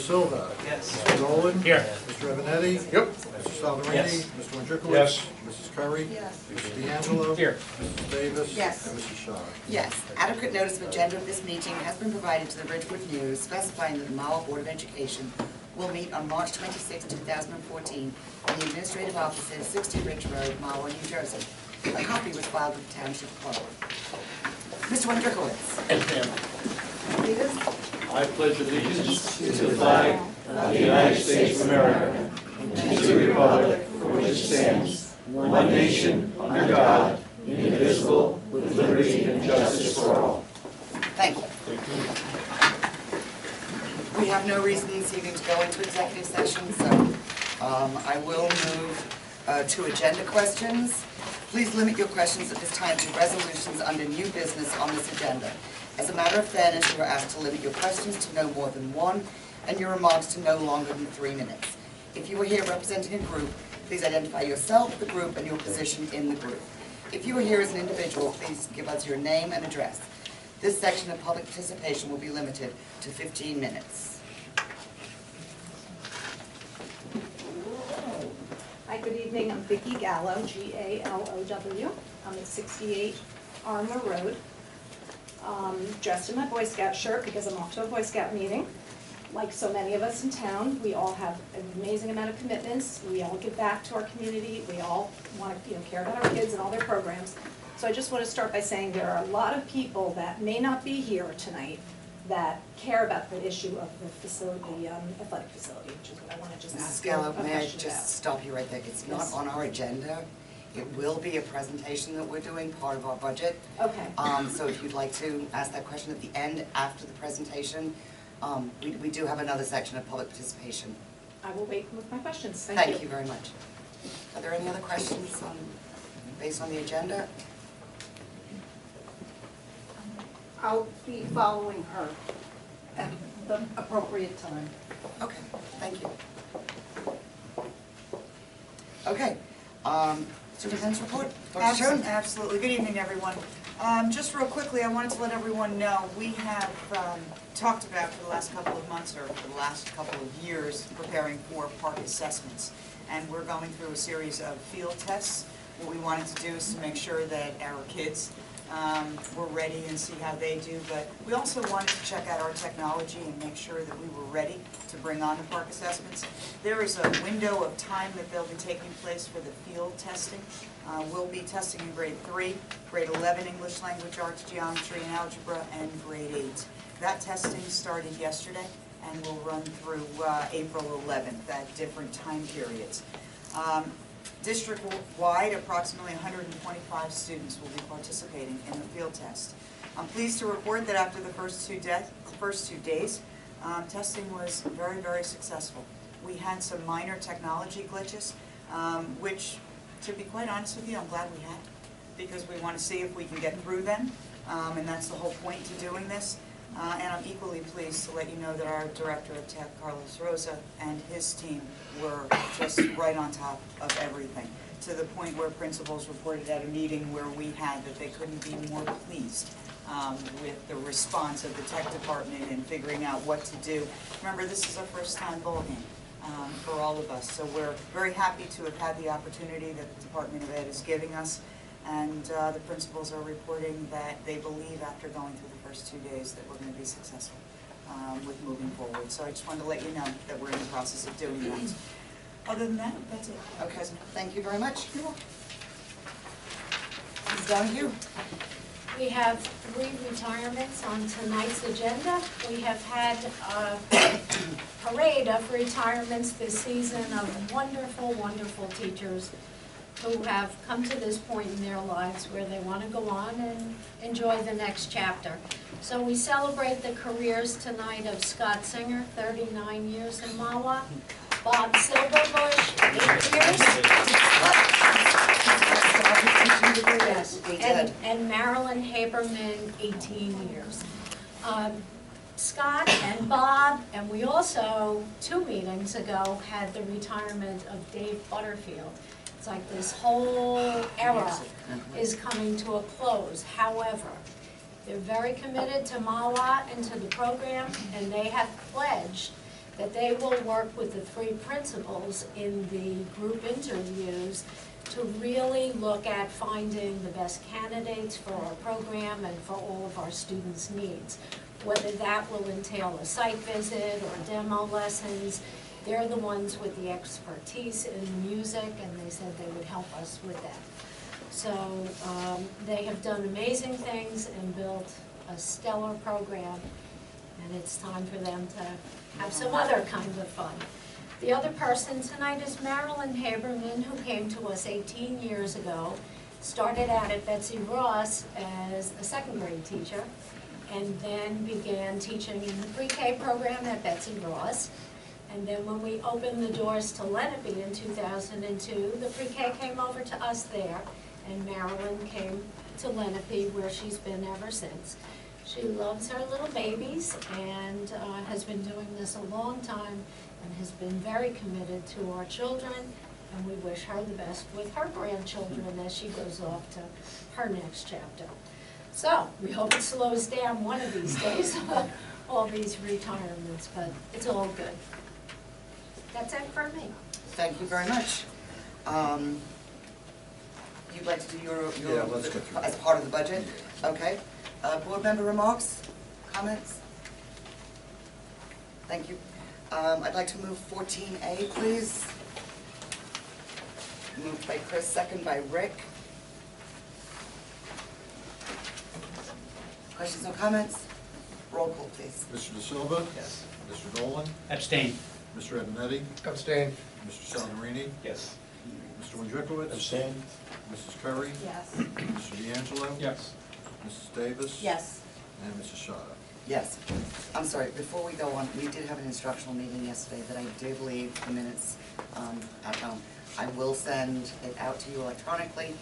Silva. Yes. Mr. Nolan. Here. Mr. Evanetti. Yep. Mr. Salverini. Yes. Mr. Wondrikowicz. Yes. Mrs. Curry. Yes. Mr. D'Angelo. Here. Mrs. Davis. Yes. And Mrs. Shaw. Yes, adequate notice of agenda of this meeting has been provided to the Ridgewood News specifying that the Mahwah Board of Education will meet on March 26, 2014 in the administrative offices, 60 Ridge Road, Mahwah, New Jersey. A copy was filed with the Township Clerk. Mr. Wondrikowicz. Yes, ma'am. Leaders? I pledge allegiance to the flag of the United States of America and to the republic for which it stands, one nation, under God, indivisible, with liberty and justice for all. Thank you. We have no reason this evening to go into executive session, so I will move to agenda questions. Please limit your questions at this time to resolutions under new business on this agenda. As a matter of fairness, you are asked to limit your questions to no more than one, and your remarks to no longer than 3 minutes. If you are here representing a group, please identify yourself, the group, and your position in the group. If you are here as an individual, please give us your name and address. This section of public participation will be limited to 15 minutes. Hi, good evening. I'm Vicki Gallo, G-A-L-O-W. I'm at 68 Armour Road. Dressed in my Boy Scout shirt because I'm off to a Boy Scout meeting. Like so many of us in town, we all have an amazing amount of commitments. We all give back to our community. We all want to, care about our kids and all their programs. So I just want to start by saying there are a lot of people that may not be here tonight that care about the issue of the facility, the athletic facility, which is what I want to just ask. Mrs. Gallo, a may I question about. just stop you right there? It's not Yes. on our agenda. It will be a presentation that we're doing, part of our budget. Okay. So if you'd like to ask that question at the end, after the presentation, we do have another section of public participation. I will wait with my questions. Thank you very much. Are there any other questions based on the agenda? I'll be following her at the appropriate time. Okay, thank you. Okay, superintendent's report, Dr. Stone? Absolutely. Good evening, everyone. Just real quickly, I wanted to let everyone know we have talked about for the last couple of months or for the last couple of years preparing for park assessments. And we're going through a series of field tests. What we wanted to do is to make sure that our kids were ready and see how they do, but we also wanted to check out our technology and make sure that we were ready to bring on the park assessments. There is a window of time that they'll be taking place for the field testing. We'll be testing in grade 3, grade 11 English language, arts, geometry, and algebra, and grade 8. That testing started yesterday and will run through April 11th at different time periods. District-wide, approximately 125 students will be participating in the field test. I'm pleased to report that after the first two days, testing was very, very successful. We had some minor technology glitches, which, to be quite honest with you, I'm glad we had, because we want to see if we can get through them, and that's the whole point to doing this. And I'm equally pleased to let you know that our Director of Tech, Carlos Rosa, and his team were just right on top of everything, to the point where principals reported at a meeting where we had that they couldn't be more pleased with the response of the tech department in figuring out what to do. Remember, this is our first time bowl game for all of us, so we're very happy to have had the opportunity that the Department of Ed is giving us. And the principals are reporting that they believe after going through the first 2 days that we're going to be successful with moving forward. So I just wanted to let you know that we're in the process of doing that. Other than that, that's it. Okay, thank you very much. Ms. Donahue? We have 3 retirements on tonight's agenda. We have had a parade of retirements this season of wonderful, wonderful teachers who have come to this point in their lives where they want to go on and enjoy the next chapter. So we celebrate the careers tonight of Scott Singer, 39 years in Mahwah, Bob Silverbush, 8 years, and Marilyn Haberman, 18 years. Scott and Bob, and we also, 2 meetings ago, had the retirement of Dave Butterfield. It's like this whole era is coming to a close. However, they're very committed to Mahwah and to the program, and they have pledged that they will work with the 3 principals in the group interviews to really look at finding the best candidates for our program and for all of our students' needs. Whether that will entail a site visit or demo lessons, they're the ones with the expertise in music, and they said they would help us with that. So they have done amazing things and built a stellar program, and it's time for them to have some other kind of fun. The other person tonight is Marilyn Haberman, who came to us 18 years ago, started out at Betsy Ross as a 2nd grade teacher, and then began teaching in the pre-K program at Betsy Ross. And then when we opened the doors to Lenape in 2002, the pre-K came over to us there, and Marilyn came to Lenape, where she's been ever since. She loves her little babies and has been doing this a long time and has been very committed to our children, and we wish her the best with her grandchildren as she goes off to her next chapter. So, we hope it slows down one of these days, all these retirements, but it's all good. That's it for me. Thank you very much. You'd like to do your Yeah, let's go through as part of the budget? Okay. Board member remarks, comments? Thank you. I'd like to move 14A, please. Moved by Chris, second by Rick. Questions or comments? Roll call, please. Mr. De Silva? Yes. Mr. Dolan? Abstain. Mr. Ednetti? Abstain. Mr. Salverini? Yes. Mr. Wondrikowitz? Abstain. Mrs. Perry? Yes. Mr. D'Angelo? Yes. Mrs. Davis? Yes. And Mrs. Shada. Yes. I'm sorry, before we go on, we did have an instructional meeting yesterday that I did leave the minutes at home. I will send it out to you electronically.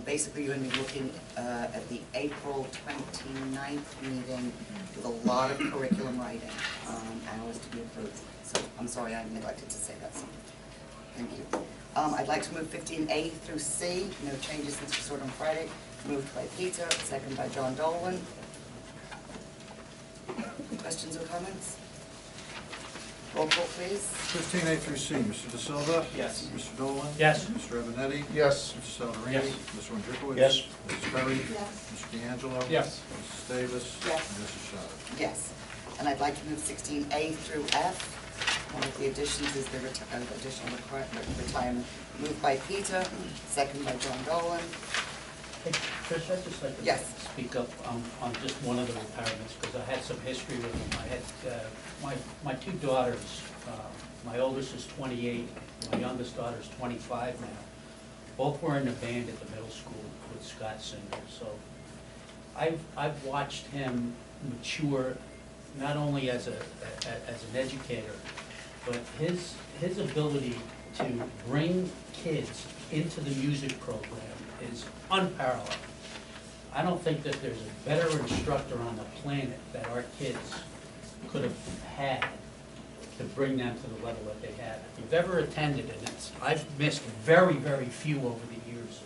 Basically, you're going to be looking at the April 29th meeting with a lot of curriculum writing hours to be approved. So I'm sorry I neglected to say that. So thank you. I'd like to move 15A through C. No changes since we saw it on Friday. Moved by Peter, second by John Dolan. Questions or comments? Roll call, please. 15A through C, Mr. De Silva? Yes. Mr. Dolan? Yes. Mr. Ednetti? Yes. Mr. Salverini? Yes. Mr. Wondrikowitz? Yes. Mrs. Perry? Yes. Mr. D'Angelo? Yes. Mrs. Davis? Yes. And Mrs. Shada. Yes. And I'd like to move 16A through F. One of the additions is the additional retirement. Moved by Peter, second by John Dolan. Hey, Trish, I'd just like to Yes. speak up on just one of the retirements, because I had some history with them. I had, my 2 daughters, my oldest is 28, my youngest daughter is 25 now. Both were in the band at the middle school with Scott Singer, so I've watched him mature, not only as an educator, but his ability to bring kids into the music program is unparalleled. I don't think that there's a better instructor on the planet that our kids could have had to bring them to the level that they had. If you've ever attended, and I've missed very, very few over the years,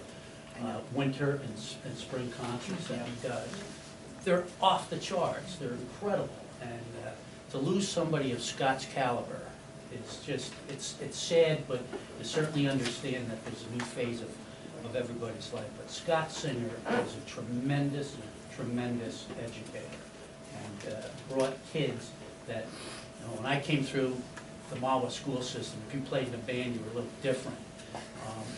winter and spring concerts that he does. They're off the charts, they're incredible, and to lose somebody of Scott's caliber is just, it's sad, but you certainly understand that there's a new phase of everybody's life. But Scott Singer is a tremendous, tremendous educator, and brought kids that, you know, when I came through the Mahwah school system, if you played in a band, you were a little different.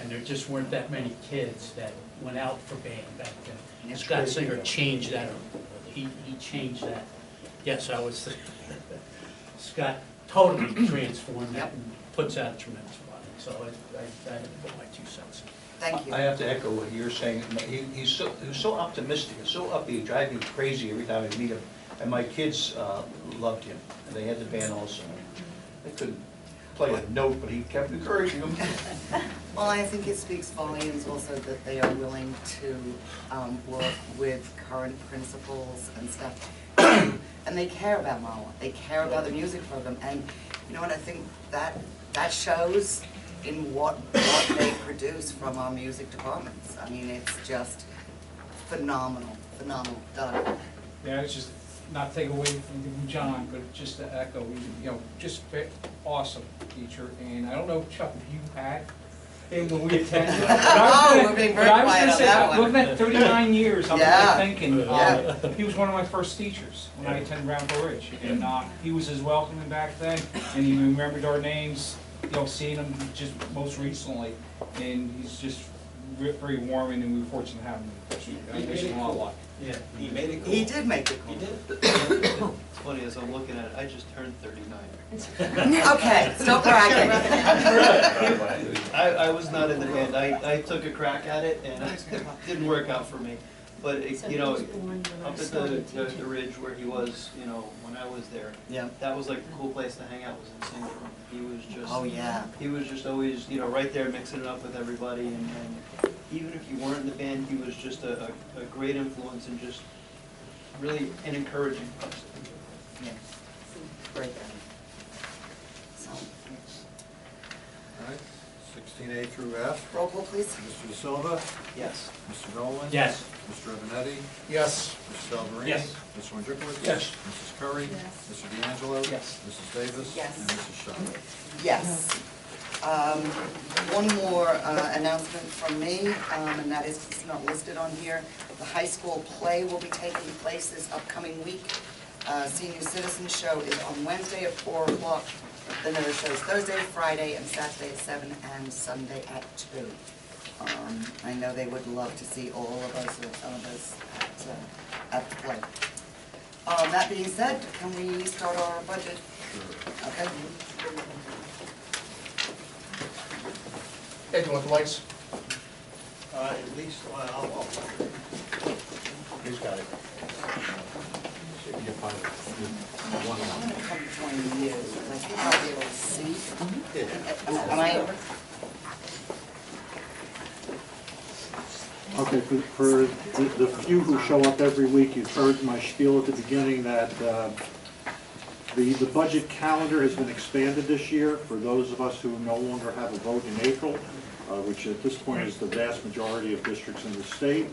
And there just weren't that many kids that went out for band back then. Scott Singer changed that. He changed that. Yes, I was, Scott totally transformed that and puts out a tremendous product. So I had to put my 2 cents in. Thank you. I have to echo what you're saying. He's so optimistic and so upbeat, driving me crazy every time I meet him. And my kids loved him, and they had the band also. They couldn't play a note, but he kept encouraging them. Well, I think it speaks volumes also that they are willing to work with current principals and stuff. And they care about Mahwah. They care about the music program. And you know what, I think that shows in what they produce from our music departments. I mean, it's just phenomenal, phenomenal done. Yeah, it's just not take away from John, but just to echo, just awesome teacher. And I don't know, Chuck, if you had him when we attended. Oh, we're being very but I was quiet gonna on say, that one. looking at 39 years, I'm Yeah. really thinking, Yeah. he was one of my first teachers when I attended Brownfield Ridge. And he was as welcoming back then, and he remembered our names, seeing him just most recently. And he's just very warming, and we were fortunate to have him. I wish him a lot of luck. Yeah, he made it cool. He did make it He cool. did. It's funny, as I'm looking at it, I just turned 39. Okay, stop bragging. I was not in the band. I took a crack at it, and it didn't work out for me. But, up at the ridge where he was, when I was there, Yeah. that was like a cool place to hang out, was in singing room. He was just... Oh, yeah. He was just always, right there mixing it up with everybody, and even if you weren't in the band, he was just a great influence and just really an encouraging person. Yeah. Great guy. So, All right, 16A through F. roll call, please. Mr. De Silva, Yes. Mr. Nolan. Yes. Mr. Evanetti, Yes. Mr. Salverini. Yes. Mr. Wondrikowitz. Yes. Mrs. Curry. Yes. Mr. D'Angelo. Yes. Mrs. Davis. Yes. And Mrs. Shaw. Yes. One more announcement from me, and that is, it's not listed on here. The high school play will be taking place this upcoming week. Senior Citizen Show is on Wednesday at 4 o'clock. Then there are shows Thursday, Friday, and Saturday at 7, and Sunday at 2. I know they would love to see all of us, or some of us, at the play. That being said, can we start our budget? Okay. Ed, you want the lights? At least, I'll. He's got it. See if you can find I'm gonna come join you, because I think I'll be able to see. Am I? Okay, for the few who show up every week, you've heard my spiel at the beginning that the budget calendar has been expanded this year for those of us who no longer have a vote in April, which at this point is the vast majority of districts in the state.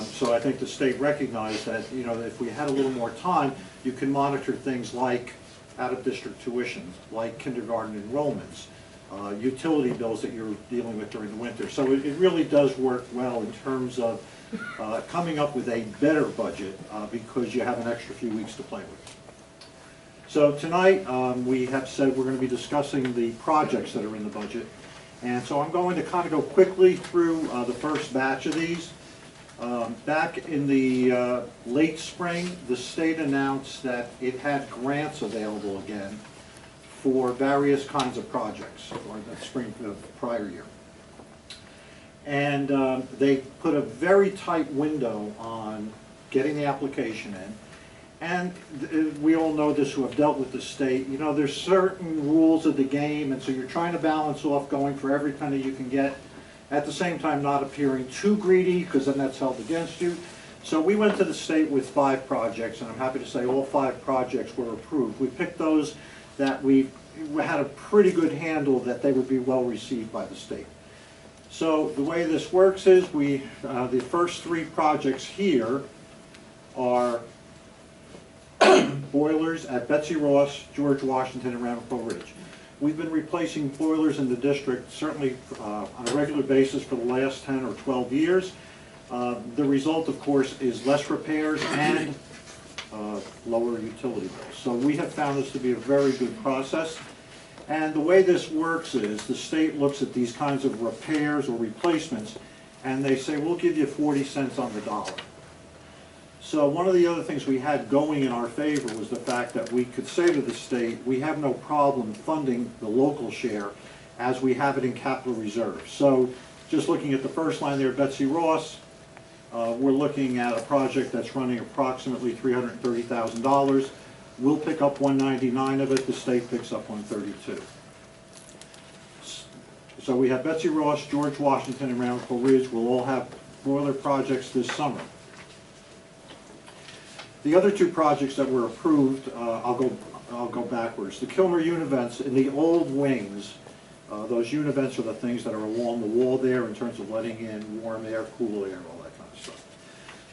So I think the state recognized that, if we had a little more time, you can monitor things like out-of-district tuition, like kindergarten enrollments, utility bills that you're dealing with during the winter. So it really does work well in terms of coming up with a better budget because you have an extra few weeks to play with. So tonight, we have said we're going to be discussing the projects that are in the budget. And so I'm going to kind of go quickly through the first batch of these. Back in the late spring, the state announced that it had grants available again for various kinds of projects, or the spring of the prior year. And they put a very tight window on getting the application in. And we all know this who have dealt with the state, there's certain rules of the game, and so you're trying to balance off going for every penny you can get, at the same time not appearing too greedy, because then that's held against you. So we went to the state with 5 projects, and I'm happy to say all 5 projects were approved. We picked those that we had a pretty good handle that they would be well received by the state. So the way this works is the first 3 projects here are boilers at Betsy Ross, George Washington, and Ramapo Ridge. We've been replacing boilers in the district certainly on a regular basis for the last 10 or 12 years. The result, of course, is less repairs and lower utility bills. So we have found this to be a very good process. And the way this works is the state looks at these kinds of repairs or replacements, and they say, we'll give you 40 cents on the dollar. So one of the other things we had going in our favor was the fact that we could say to the state, we have no problem funding the local share as we have it in capital reserve. So just looking at the first line there, Betsy Ross, we're looking at a project that's running approximately $330,000. We'll pick up $199 of it, the state picks up $132. So we have Betsy Ross, George Washington, and Ramapo Ridge will all have boiler projects this summer. The other 2 projects that were approved, I'll go backwards. The Kilmer univents in the old wings, those univents are the things that are along the wall there in terms of letting in warm air, cool air, all that kind of stuff.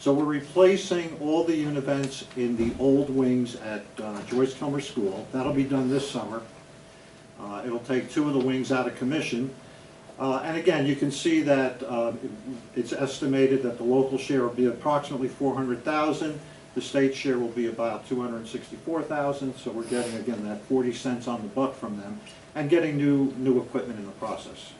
So we're replacing all the univents in the old wings at Joyce Kilmer School. That'll be done this summer. It'll take 2 of the wings out of commission. And again, you can see that it's estimated that the local share will be approximately $400,000. The state share will be about $264,000. So we're getting, again, that 40 cents on the buck from them and getting new equipment in the process.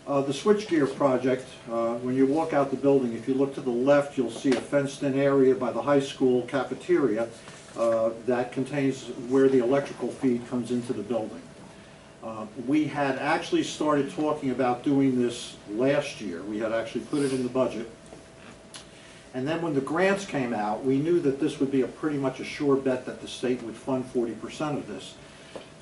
The switchgear project, when you walk out the building, if you look to the left, you'll see a fenced-in area by the high school cafeteria that contains where the electrical feed comes into the building. We had actually started talking about doing this last year. We had actually put it in the budget. And then when the grants came out, we knew that this would be pretty much a sure bet that the state would fund 40% of this.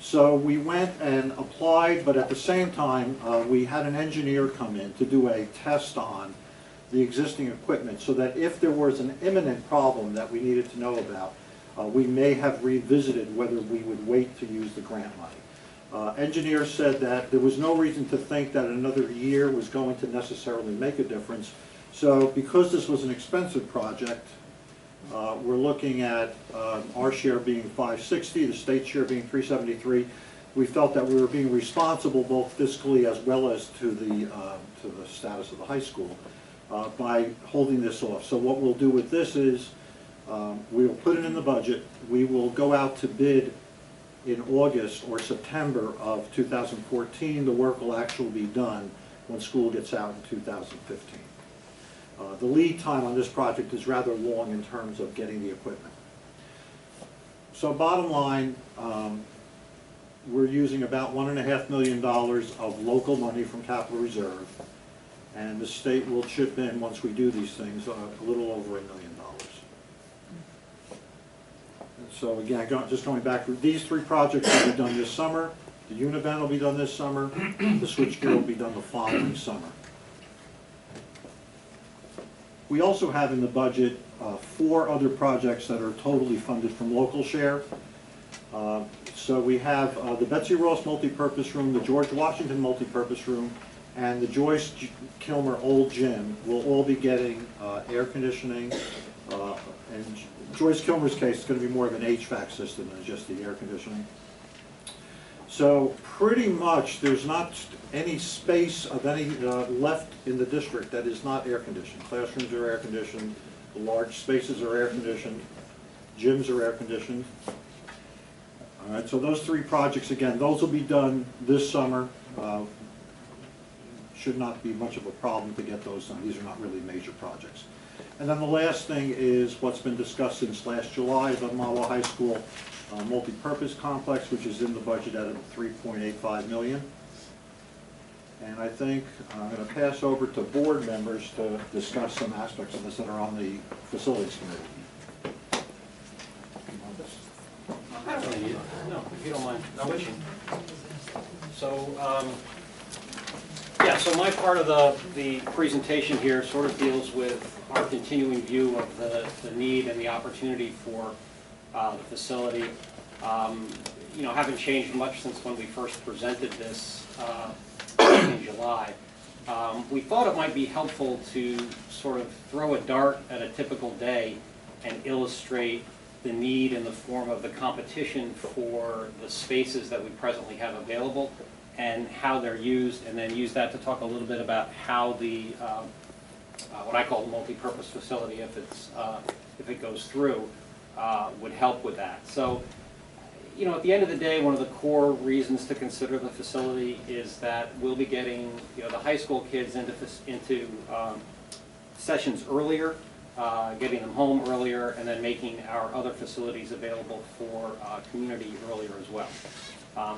So we went and applied, but at the same time, we had an engineer come in to do a test on the existing equipment so that if there was an imminent problem that we needed to know about, we may have revisited whether we would wait to use the grant money. Engineers said that there was no reason to think that another year was going to necessarily make a difference. So because this was an expensive project, we're looking at our share being $560, the state share being $373. We felt that we were being responsible both fiscally as well as to the status of the high school by holding this off. So what we'll do with this is we'll put it in the budget. We will go out to bid in August or September of 2014. The work will actually be done when school gets out in 2015. The lead time on this project is rather long in terms of getting the equipment. So bottom line, we're using about $1.5 million of local money from capital reserve, and the state will chip in once we do these things a little over $1 million. So again, just going back, these 3 projects will be done this summer. The univent will be done this summer. The switchgear will be done the following summer. We also have in the budget 4 other projects that are totally funded from local share. So we have the Betsy Ross multipurpose room, the George Washington multipurpose room, and the Joyce Kilmer Old Gym will all be getting air conditioning. And Joyce Kilmer's case is going to be more of an HVAC system than just the air conditioning. So pretty much there's not any space of any left in the district that is not air conditioned. Classrooms are air conditioned, the large spaces are air conditioned, gyms are air conditioned. All right, so those 3 projects, again, those will be done this summer. Should not be much of a problem to get those done. These are not really major projects. And then the last thing is what's been discussed since last July, the Mahwah High School multi-purpose complex, which is in the budget at $3.85 million. And I think I'm going to pass over to board members to discuss some aspects of this that are on the facilities committee. No, if you don't mind switching. So, yeah, so my part of the presentation here sort of deals with our continuing view of the need and the opportunity for the facility. You know, haven't changed much since when we first presented this in July. We thought it might be helpful to sort of throw a dart at a typical day and illustrate the need in the form of the competition for the spaces that we presently have available and how they're used, and then use that to talk a little bit about how the what I call the multi-purpose facility, if it goes through, would help with that. So, you know, at the end of the day, one of the core reasons to consider the facility is that we'll be getting, you know, the high school kids into sessions earlier, getting them home earlier, and then making our other facilities available for community earlier as well.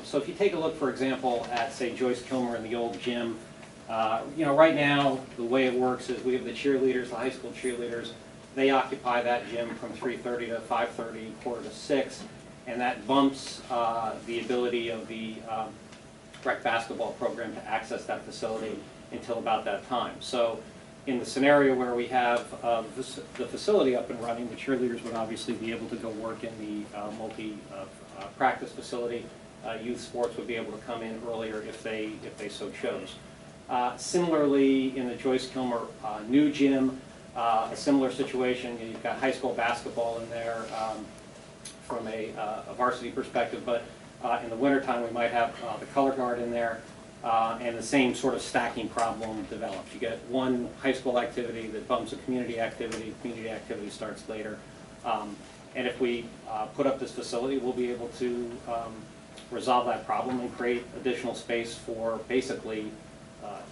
So if you take a look, for example, at, say, Joyce Kilmer and the old gym, you know, right now, the way it works is we have the cheerleaders, the high school cheerleaders. They occupy that gym from 3:30 to 5:30, quarter to 6, and that bumps the ability of the rec basketball program to access that facility until about that time. So in the scenario where we have the facility up and running, the cheerleaders would obviously be able to go work in the multi-practice facility. Youth sports would be able to come in earlier if they so chose. Similarly, in the Joyce Kilmer new gym, a similar situation. You've got high school basketball in there from a varsity perspective, but in the wintertime we might have the color guard in there, and the same sort of stacking problem develops. You get one high school activity that bumps a community activity starts later. And if we put up this facility, we'll be able to resolve that problem and create additional space for basically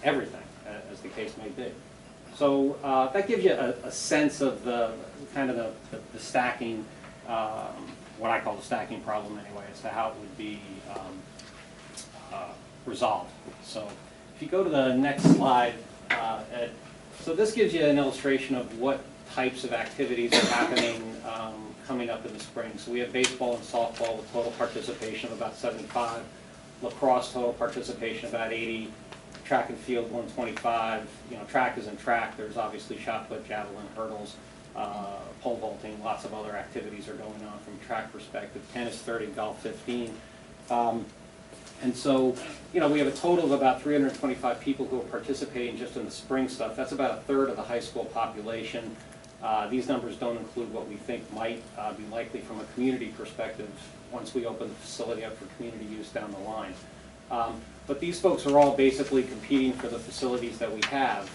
everything, as the case may be. So that gives you a sense of the kind of the stacking, what I call the stacking problem anyway, as to how it would be resolved. So if you go to the next slide, Ed, so this gives you an illustration of what types of activities are happening coming up in the spring. So we have baseball and softball with total participation of about 75, lacrosse total participation about 80, track and field 125. You know, track is in track. There's obviously shot put, javelin, hurdles, pole vaulting, lots of other activities are going on from a track perspective. Tennis 30, golf 15. And so, you know, we have a total of about 325 people who are participating just in the spring stuff. That's about a third of the high school population. These numbers don't include what we think might be likely from a community perspective once we open the facility up for community use down the line. But these folks are all basically competing for the facilities that we have.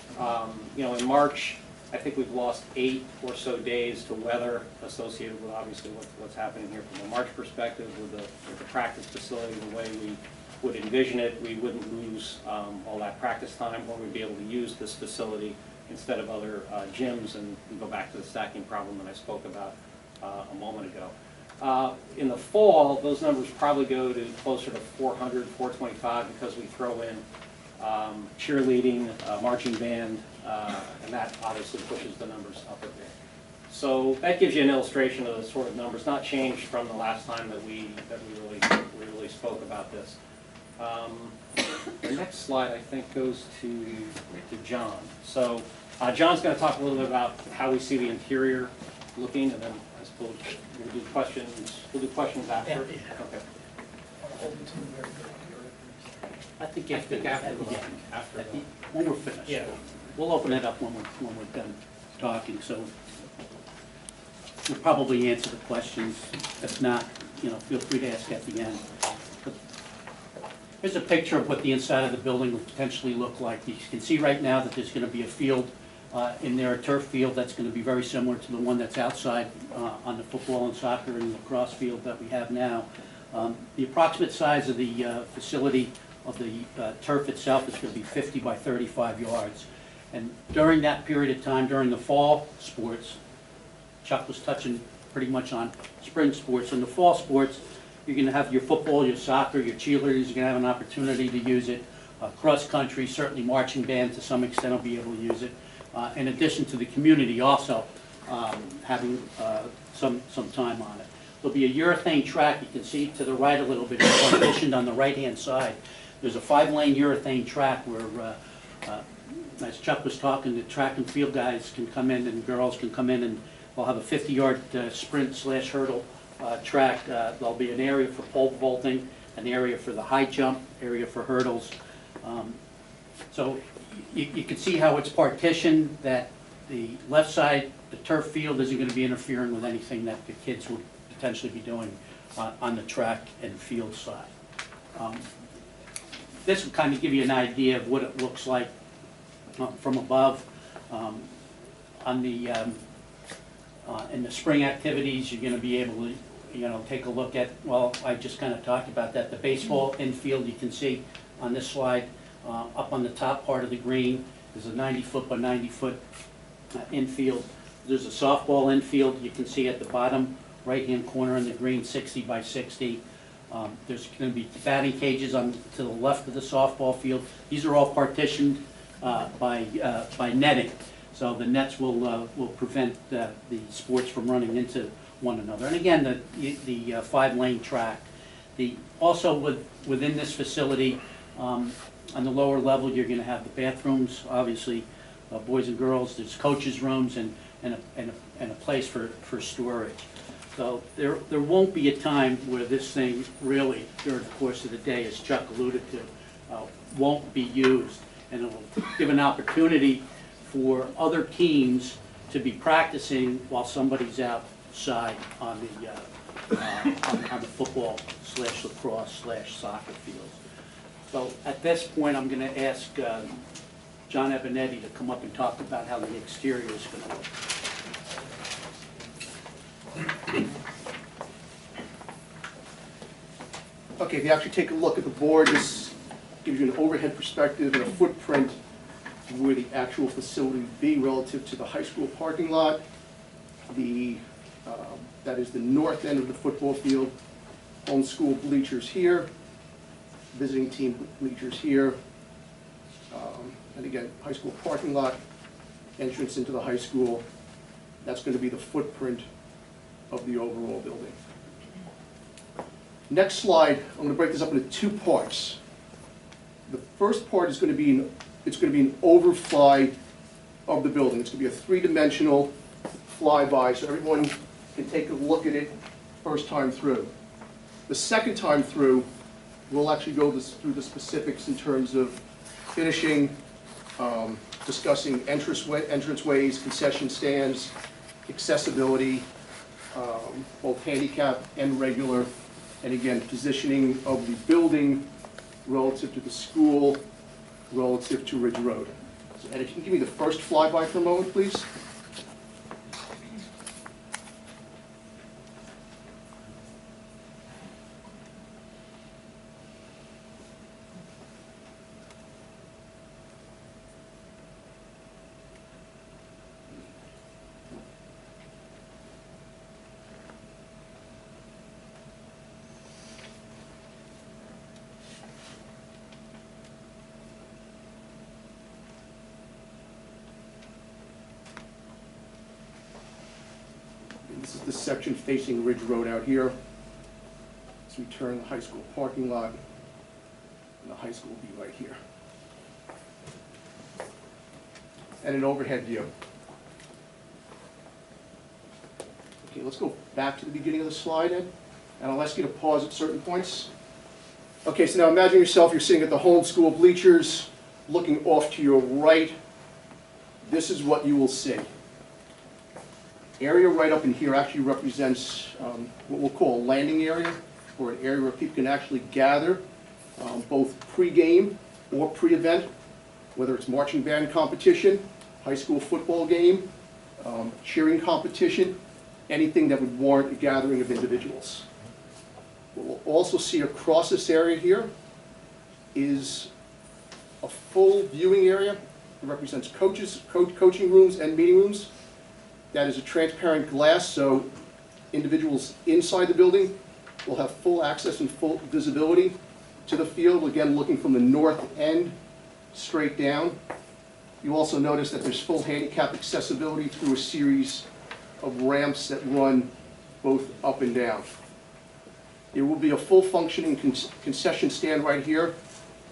You know, in March, I think we've lost 8 or so days to weather associated with obviously what's happening here from a March perspective with the practice facility, the way we would envision it. We wouldn't lose all that practice time, or we'd be able to use this facility instead of other gyms, and go back to the stacking problem that I spoke about a moment ago. In the fall, those numbers probably go to closer to 400, 425 because we throw in cheerleading, marching band, and that obviously pushes the numbers up a bit. So that gives you an illustration of the sort of numbers, not changed from the last time that we really spoke about this. The next slide, I think, goes to John. So John's going to talk a little bit about how we see the interior looking, and then I suppose we'll do questions. We'll do questions after. Yeah. Okay. I think after when we're finished. Yeah. We'll open it up when we're done talking, so we'll probably answer the questions. If not, you know, feel free to ask at the end. But here's a picture of what the inside of the building will potentially look like. You can see right now that there's going to be a field in there, a turf field that's going to be very similar to the one that's outside on the football and soccer and lacrosse field that we have now. The approximate size of the facility of the turf itself is going to be 50 by 35 yards. And during that period of time, during the fall sports, Chuck was touching pretty much on spring sports. In the fall sports, you're going to have your football, your soccer, your cheerleaders are going to have an opportunity to use it. Cross country, certainly marching band to some extent will be able to use it. In addition to the community also having some time on it. There'll be a urethane track. You can see to the right a little bit. It's partitioned on the right-hand side. There's a 5-lane urethane track where, as Chuck was talking, the track and field guys can come in and girls can come in, and we'll have a 50-yard sprint/hurdle track. There'll be an area for pole vaulting, an area for the high jump, area for hurdles. So you can see how it's partitioned, that the left side, the turf field, isn't going to be interfering with anything that the kids would potentially be doing on the track and field side. This will kind of give you an idea of what it looks like from above. On the in the spring activities, you're going to be able to take a look at, well, I just kind of talked about that. The baseball infield, you can see on this slide, up on the top part of the green, there's a 90-foot by 90-foot infield. There's a softball infield, you can see at the bottom right-hand corner in the green, 60 by 60. There's going to be batting cages to the left of the softball field. These are all partitioned by netting, so the nets will prevent the sports from running into one another. And again, the 5-lane track. Also within this facility, on the lower level, you're going to have the bathrooms, obviously, boys and girls. There's coaches' rooms and a place for storage. So there won't be a time where this thing really, during the course of the day, as Chuck alluded to, won't be used. And it will give an opportunity for other teams to be practicing while somebody's outside on the football/lacrosse/soccer fields. So at this point, I'm going to ask John Ebenetti to come up and talk about how the exterior is going to look. Okay, if you actually take a look at the board, this gives you an overhead perspective and a footprint of where the actual facility would be relative to the high school parking lot. That is the north end of the football field. Home school bleachers here, visiting team bleachers here. And again, high school parking lot, entrance into the high school. That's going to be the footprint of the overall building. Next slide, I'm going to break this up into two parts. The first part is going to be an overfly of the building. It's going to be a three-dimensional flyby, so everyone can take a look at it first time through. The second time through, we'll actually go through the specifics in terms of finishing, discussing entranceways, concession stands, accessibility, both handicap and regular, and again, positioning of the building relative to the school, relative to Ridge Road. So, Ed, if you can give me the first flyby for a moment, please. This is the section facing Ridge Road out here. As we turn the high school parking lot, and the high school will be right here. And an overhead view. Okay, let's go back to the beginning of the slide, Ed, and I'll ask you to pause at certain points. Okay, so now imagine yourself, you're sitting at the home school bleachers, looking off to your right. This is what you will see. Area right up in here actually represents what we'll call a landing area, or an area where people can actually gather, both pre-game or pre-event, whether it's marching band competition, high school football game, cheering competition, anything that would warrant a gathering of individuals. What we'll also see across this area here is a full viewing area. It represents coaching rooms and meeting rooms. That is a transparent glass, so individuals inside the building will have full access and full visibility to the field, again looking from the north end straight down. You also notice that there's full handicap accessibility through a series of ramps that run both up and down. There will be a full functioning concession stand right here,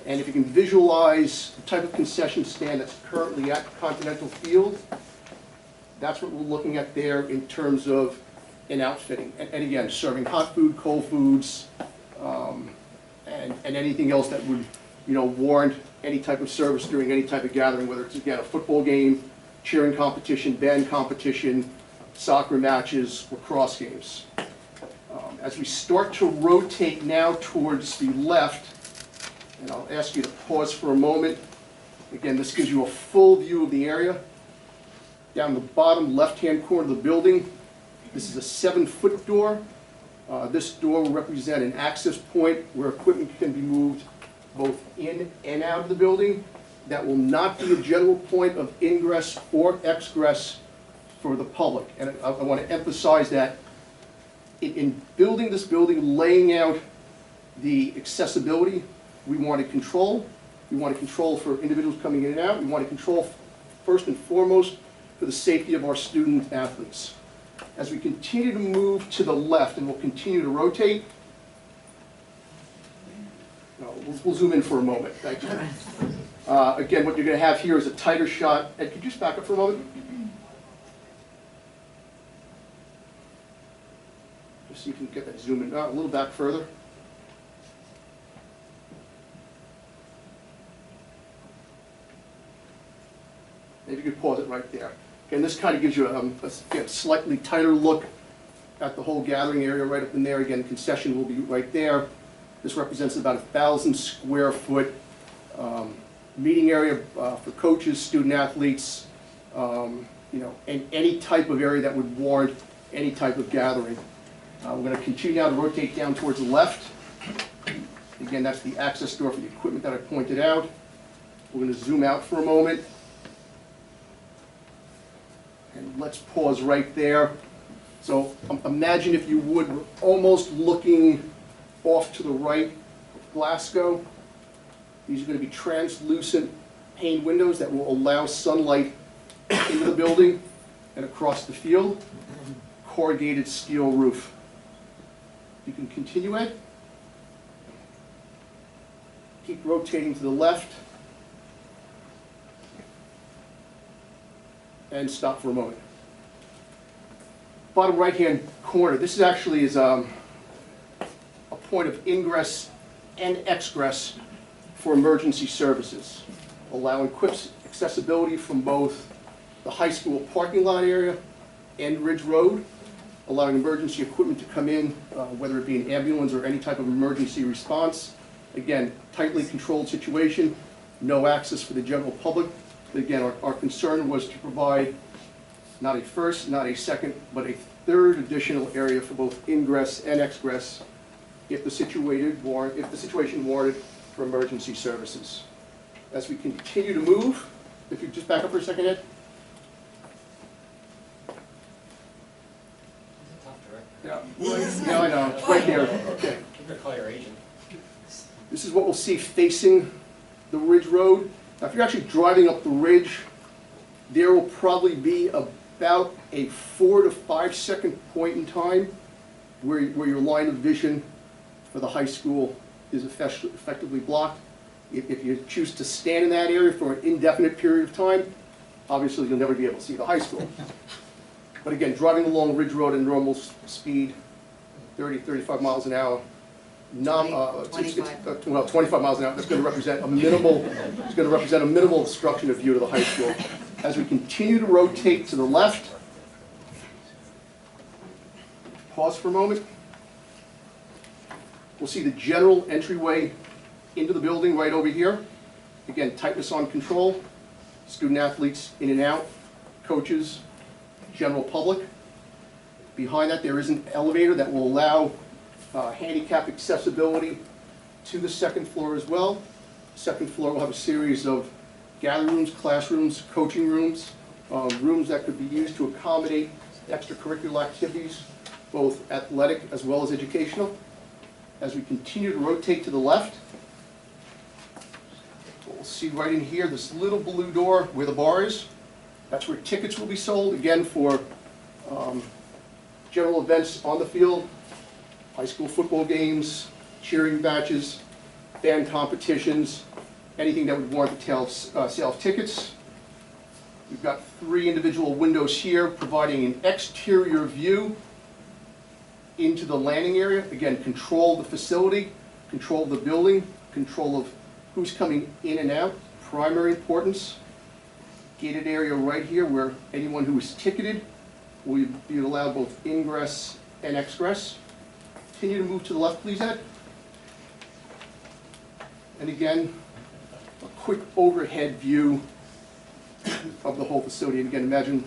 and if you can visualize the type of concession stand that's currently at Continental Field, that's what we're looking at there in terms of an outfitting. And again, serving hot food, cold foods, and anything else that would, warrant any type of service during any type of gathering, whether it's, again, a football game, cheering competition, band competition, soccer matches, lacrosse games. As we start to rotate now towards the left, and I'll ask you to pause for a moment. Again, this gives you a full view of the area. Down the bottom left-hand corner of the building, this is a 7-foot door. This door will represent an access point where equipment can be moved both in and out of the building. That will not be a general point of ingress or egress for the public. And I want to emphasize that in building this building, laying out the accessibility, we want to control. We want to control for individuals coming in and out. We want to control first and foremost for the safety of our student athletes. As we continue to move to the left, and we'll continue to rotate, we'll zoom in for a moment. Thank you. Again, what you're going to have here is a tighter shot. Ed, could you just back up for a moment? Just so you can get that zoom in. A little back further. Maybe you could pause it right there. And this kind of gives you a slightly tighter look at the whole gathering area right up in there. Again, concession will be right there. This represents about 1,000 square foot meeting area for coaches, student athletes, and any type of area that would warrant any type of gathering. We're going to continue now to rotate down towards the left. Again, that's the access door for the equipment that I pointed out. We're going to zoom out for a moment. And let's pause right there. So imagine, if you would, we're almost looking off to the right of Glasgow. These are going to be translucent pane windows that will allow sunlight into the building and across the field. Corrugated steel roof. You can continue it. Keep rotating to the left. And stop for a moment. Bottom right-hand corner, this is actually a point of ingress and egress for emergency services, allowing quick accessibility from both the high school parking lot area and Ridge Road, allowing emergency equipment to come in, whether it be an ambulance or any type of emergency response. Again, tightly controlled situation, no access for the general public. Again, our concern was to provide not a first, not a second, but a third additional area for both ingress and egress if the situation warranted for emergency services. As we continue to move, if you just back up for a second, Ed. Yeah, no, I know, it's right there. Okay. Call your agent. This is what we'll see facing the Ridge Road. Now, if you're actually driving up the ridge, there will probably be about a 4 to 5 second point in time where your line of vision for the high school is effectively blocked. If you choose to stand in that area for an indefinite period of time, obviously you'll never be able to see the high school. But again, driving along Ridge Road at normal speed, 30, 35 miles an hour, 25 miles an hour, that's going to represent a minimal, it's going to represent a minimal obstruction of view to the high school. As we continue to rotate to the left, pause for a moment. We'll see the general entryway into the building right over here. Again, tightness on control, student athletes in and out, coaches, general public. Behind that, there is an elevator that will allow handicap accessibility to the second floor as well. Second floor will have a series of gathering rooms, classrooms, coaching rooms, rooms that could be used to accommodate extracurricular activities, both athletic as well as educational. As we continue to rotate to the left, we'll see right in here this little blue door where the bar is. That's where tickets will be sold, again, for general events on the field, high school football games, cheering matches, band competitions, anything that would warrant the sale of tickets. We've got 3 individual windows here providing an exterior view into the landing area. Again, control the facility, control the building, control of who's coming in and out, primary importance. Gated area right here where anyone who is ticketed will be allowed both ingress and egress. Continue to move to the left, please, Ed. And again, a quick overhead view of the whole facility. And again, imagine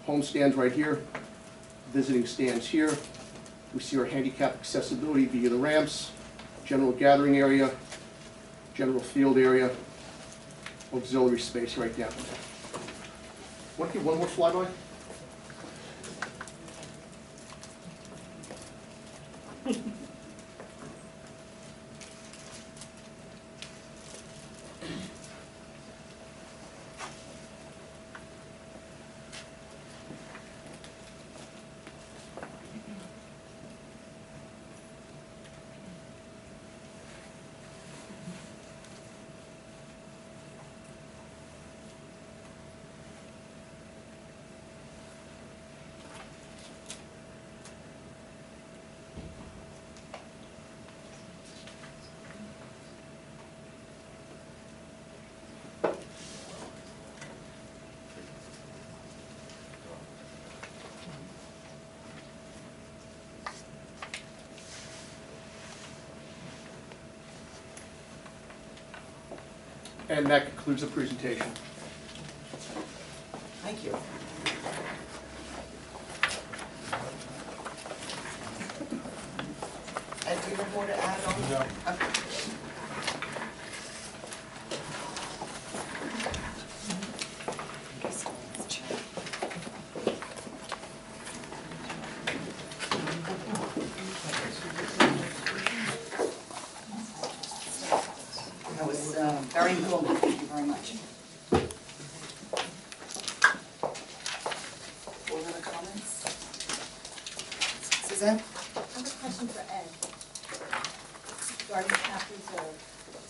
home stands right here, visiting stands here. We see our handicap accessibility via the ramps, general gathering area, general field area, auxiliary space right down there. Want to give one more flyby? And that concludes the presentation. Thank you. Ed, do you have more to add on? No. Okay. That was very informative, thank you very much. Board member comments? Suzanne? I have a question for Ed regarding cap reserve.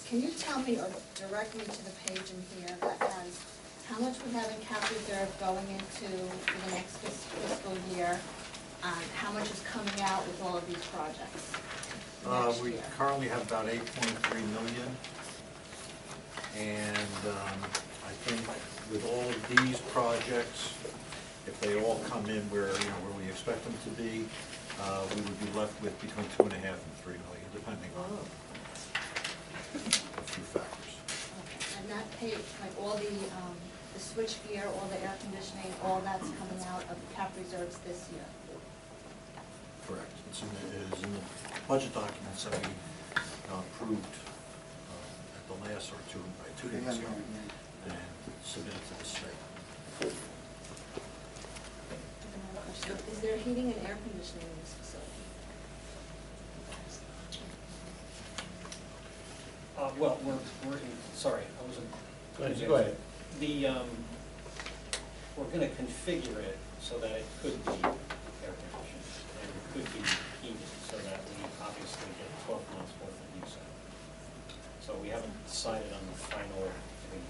Can you tell me, or direct me to the page in here that has how much we have in cap reserve going into the next fiscal year, and how much is coming out with all of these projects next We year? currently have about 8.3 million. And I think with all of these projects, if they all come in where we expect them to be, we would be left with between 2.5 and 3 million, depending on a few factors. Okay, and that page, like all the switch gear, all the air conditioning, all that's coming out of cap reserves this year? Correct. It is in the budget documents that we approved at the last or 2 days ago and submitted to the state. Another question. Is there heating and air conditioning in this facility? Well, we're sorry, I wasn't. Go ahead. We're gonna configure it so that it could be air conditioned and it could be heated, so that we obviously get 12 months worth of use out of it. So we haven't decided on the final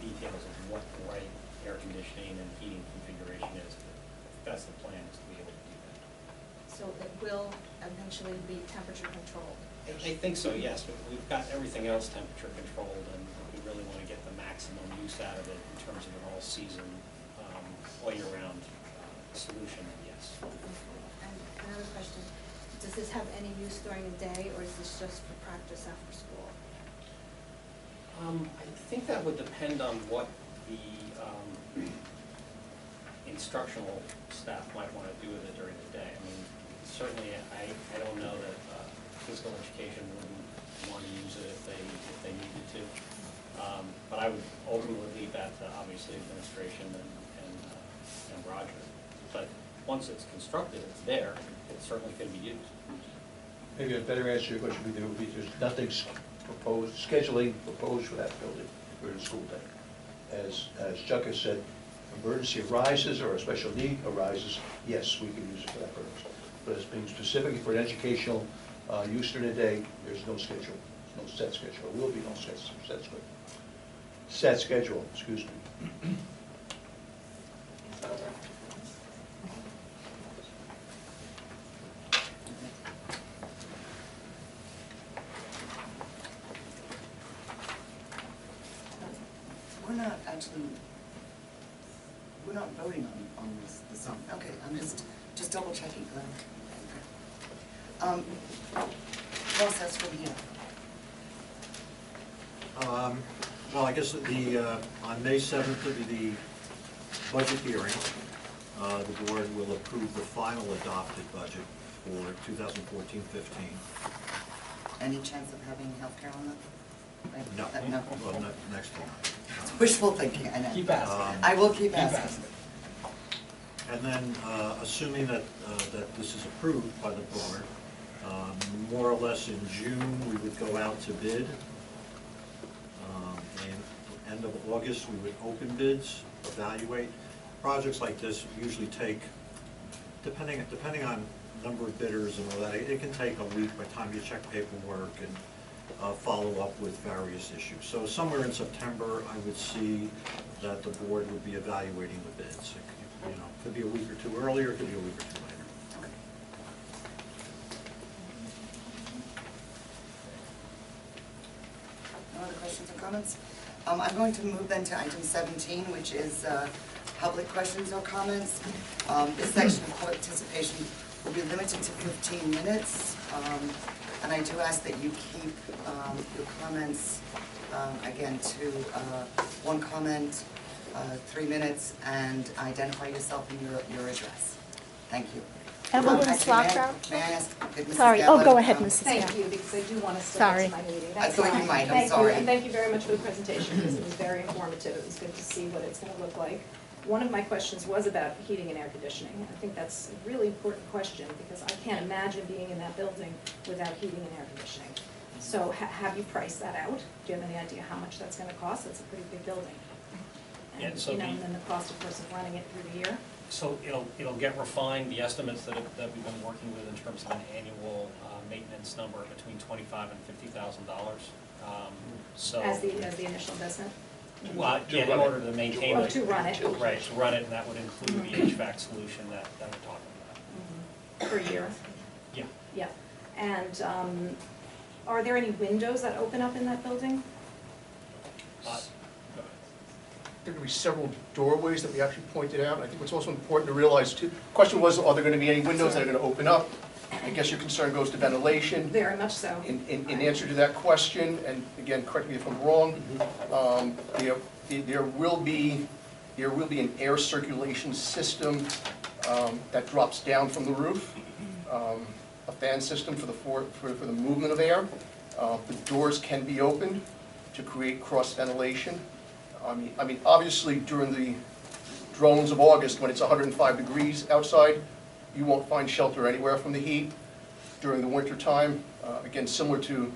details of what the right air conditioning and heating configuration is. That's the plan, is to be able to do that. So it will eventually be temperature controlled? I think so, yes. We've got everything else temperature controlled, and we really want to get the maximum use out of it in terms of an all-season, all-year-round solution, yes. And another question, does this have any use during the day, or is this just for practice after school? I think that would depend on what the instructional staff might want to do with it during the day. I mean, certainly, I don't know that physical education wouldn't want to use it if they needed to. But I would ultimately leave that to obviously administration and Roger. But once it's constructed, it's there, it certainly can be used. Maybe a better answer to your question would be there's nothing's proposed, scheduling proposed for that building for the school day. As Chuck has said, emergency arises or a special need arises, yes, we can use it for that purpose. But as being specifically for an educational use during the day, there's no schedule, no set schedule. There will be no set schedule, excuse me. We're not voting on this song. Okay, I'm just double checking. Process from here. Well, I guess on May 7th will be the budget hearing. The board will approve the final adopted budget for 2014-15. Any chance of having healthcare on that? No. No. Well, next time. Wishful thinking, I know. Keep asking. I will keep asking. And then, assuming that this is approved by the board, more or less in June, we would go out to bid. And end of August, we would open bids, evaluate. Projects like this usually take, depending on number of bidders and all that, it can take a week by the time you check paperwork and follow up with various issues. So somewhere in September, I would see that the board would be evaluating the bids. It could be a week or two earlier, it could be a week or two later. No other questions or comments? I'm going to move then to item 17, which is public questions or comments. This section of participation will be limited to 15 minutes. And I do ask that you keep your comments, again, to one comment, 3 minutes, and identify yourself and your address. Thank you. Evelyn Actually, may I- Slocrow? May I ask, did Mrs. Sorry, Gallo, oh, go ahead, Mrs. Thank Gallo. you, because I do want to still Sorry. get to my meeting. I That's thought you fine. might, I'm Thank you, sorry. and thank you very much for the presentation, because it was very informative. It was good to see what it's going to look like. One of my questions was about heating and air conditioning. I think that's a really important question, because I can't imagine being in that building without heating and air conditioning. So have you priced that out? Do you have any idea how much that's going to cost? That's a pretty big building. Yeah, And, so you know, the- and then the cost, of course, of running it through the year. So it'll get refined, the estimates that we've been working with in terms of an annual maintenance number between $25,000 and $50,000. So. As the initial investment? Well, yeah, in order to maintain Oh, it. to run it. Right, to run it, and that would include the HVAC solution that we're talking about. Per year? Yeah. Yeah. And are there any windows that open up in that building? There could be several doorways that we actually pointed out. I think what's also important to realize too, the question was, are there going to be any windows that are going to open up? I guess your concern goes to ventilation. Very much so. In answer to that question, and again, correct me if I'm wrong, there will be an air circulation system that drops down from the roof, a fan system for the movement of air. The doors can be opened to create cross ventilation. I mean, obviously during the drones of August, when it's 105 degrees outside, you won't find shelter anywhere from the heat. During the winter time, again, similar to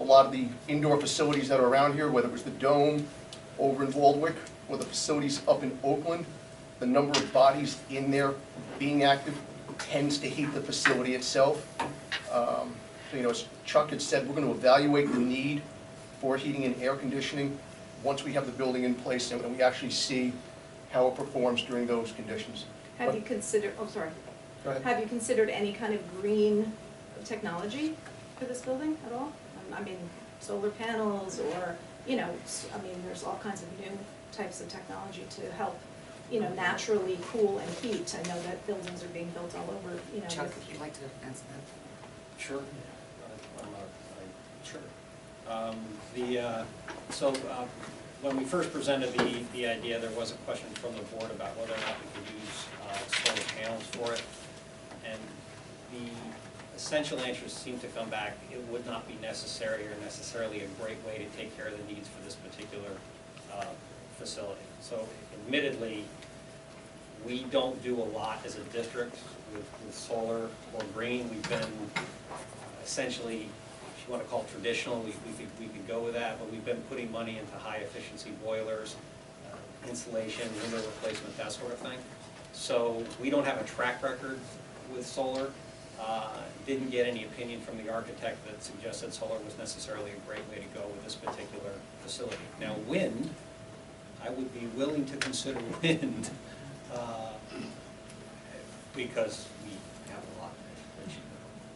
a lot of the indoor facilities that are around here, whether it was the Dome over in Waldwick or the facilities up in Oakland, the number of bodies in there being active tends to heat the facility itself. So, you know, as Chuck had said, we're going to evaluate the need for heating and air conditioning once we have the building in place and we actually see how it performs during those conditions. Have you considered, oh, sorry. Go ahead. Have you considered any kind of green technology for this building at all? I mean, solar panels or, you know, I mean, there's all kinds of new types of technology to help, you know, naturally cool and heat. I know that buildings are being built all over, you know. Chuck, if you'd like to answer that. Sure. Sure. When we first presented the idea, there was a question from the board about whether or not we could use solar panels for it. And the essential answers seemed to come back, it would not be necessary or necessarily a great way to take care of the needs for this particular facility. So admittedly, we don't do a lot as a district with solar or green. We've been essentially, if you want to call it traditional, we could go with that, but we've been putting money into high efficiency boilers, insulation, window replacement, that sort of thing. So we don't have a track record with solar. Didn't get any opinion from the architect that suggested solar was necessarily a great way to go with this particular facility. Now wind, I would be willing to consider wind because we have a lot.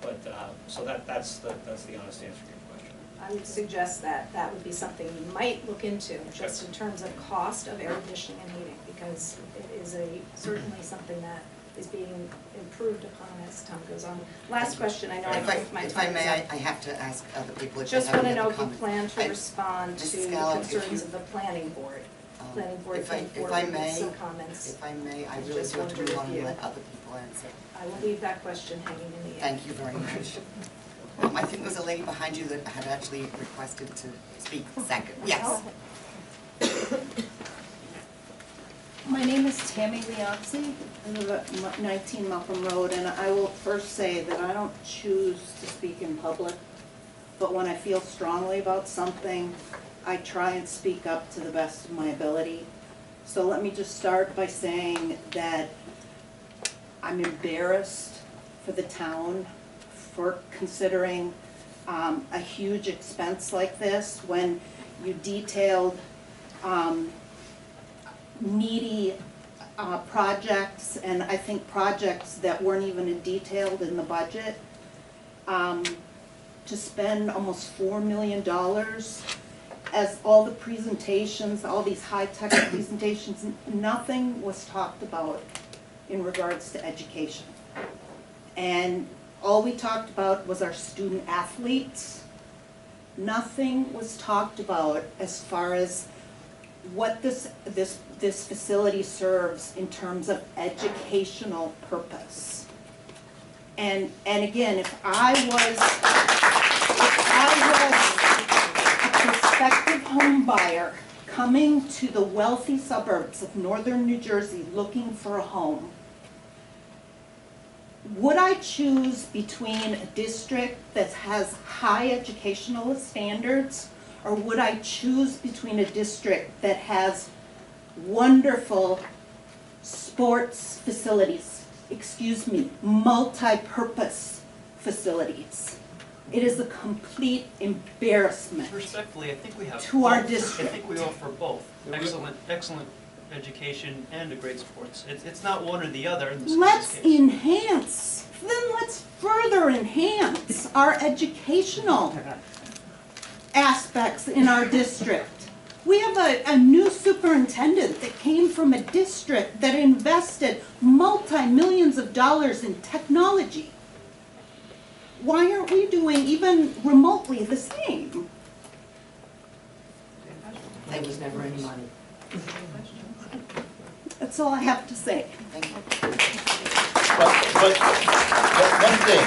But so that's the honest answer to your question. I would suggest that that would be something you might look into, just in terms of cost of air conditioning and heating, because it is certainly something that is being improved upon as time goes on. Last question, I know my time is up. If I may, I have to ask other people if they Just have want to any know other if you comments. plan to respond to Mrs. Gallo, if concerns you- of the planning board. Planning board If I- came if forward I with may- some comments. If I may, I I really just do have to wondered move on if and you- let other people answer. I will leave that question hanging in the air. Thank you very much. I think there was a lady behind you that had actually requested to speak second. Yes. My name is Tammy Leonzi. I live at 19 Malcolm Road, and I will first say that I don't choose to speak in public, but when I feel strongly about something, I try and speak up to the best of my ability. So let me just start by saying that I'm embarrassed for the town for considering a huge expense like this when you detailed meaty projects, and I think projects that weren't even detailed in the budget, to spend almost $4 million as all the presentations, all these high-tech presentations, nothing was talked about in regards to education. And all we talked about was our student athletes Nothing was talked about as far as what this facility serves in terms of educational purpose. And again, if I was a prospective home buyer coming to the wealthy suburbs of northern New Jersey looking for a home, would I choose between a district that has high educational standards, or would I choose between a district that has wonderful sports facilities, multi-purpose facilities? It is a complete embarrassment Respectfully, I think we have to our both. district. I think we offer both. Excellent education and a great sports. It's not one or the other in this Let's case. enhance, then let's further enhance our educational aspects in our district. We have a new superintendent that came from a district that invested multi-millions of dollars in technology. Why aren't we doing even remotely the same? There was never any money. That's all I have to say. But one thing,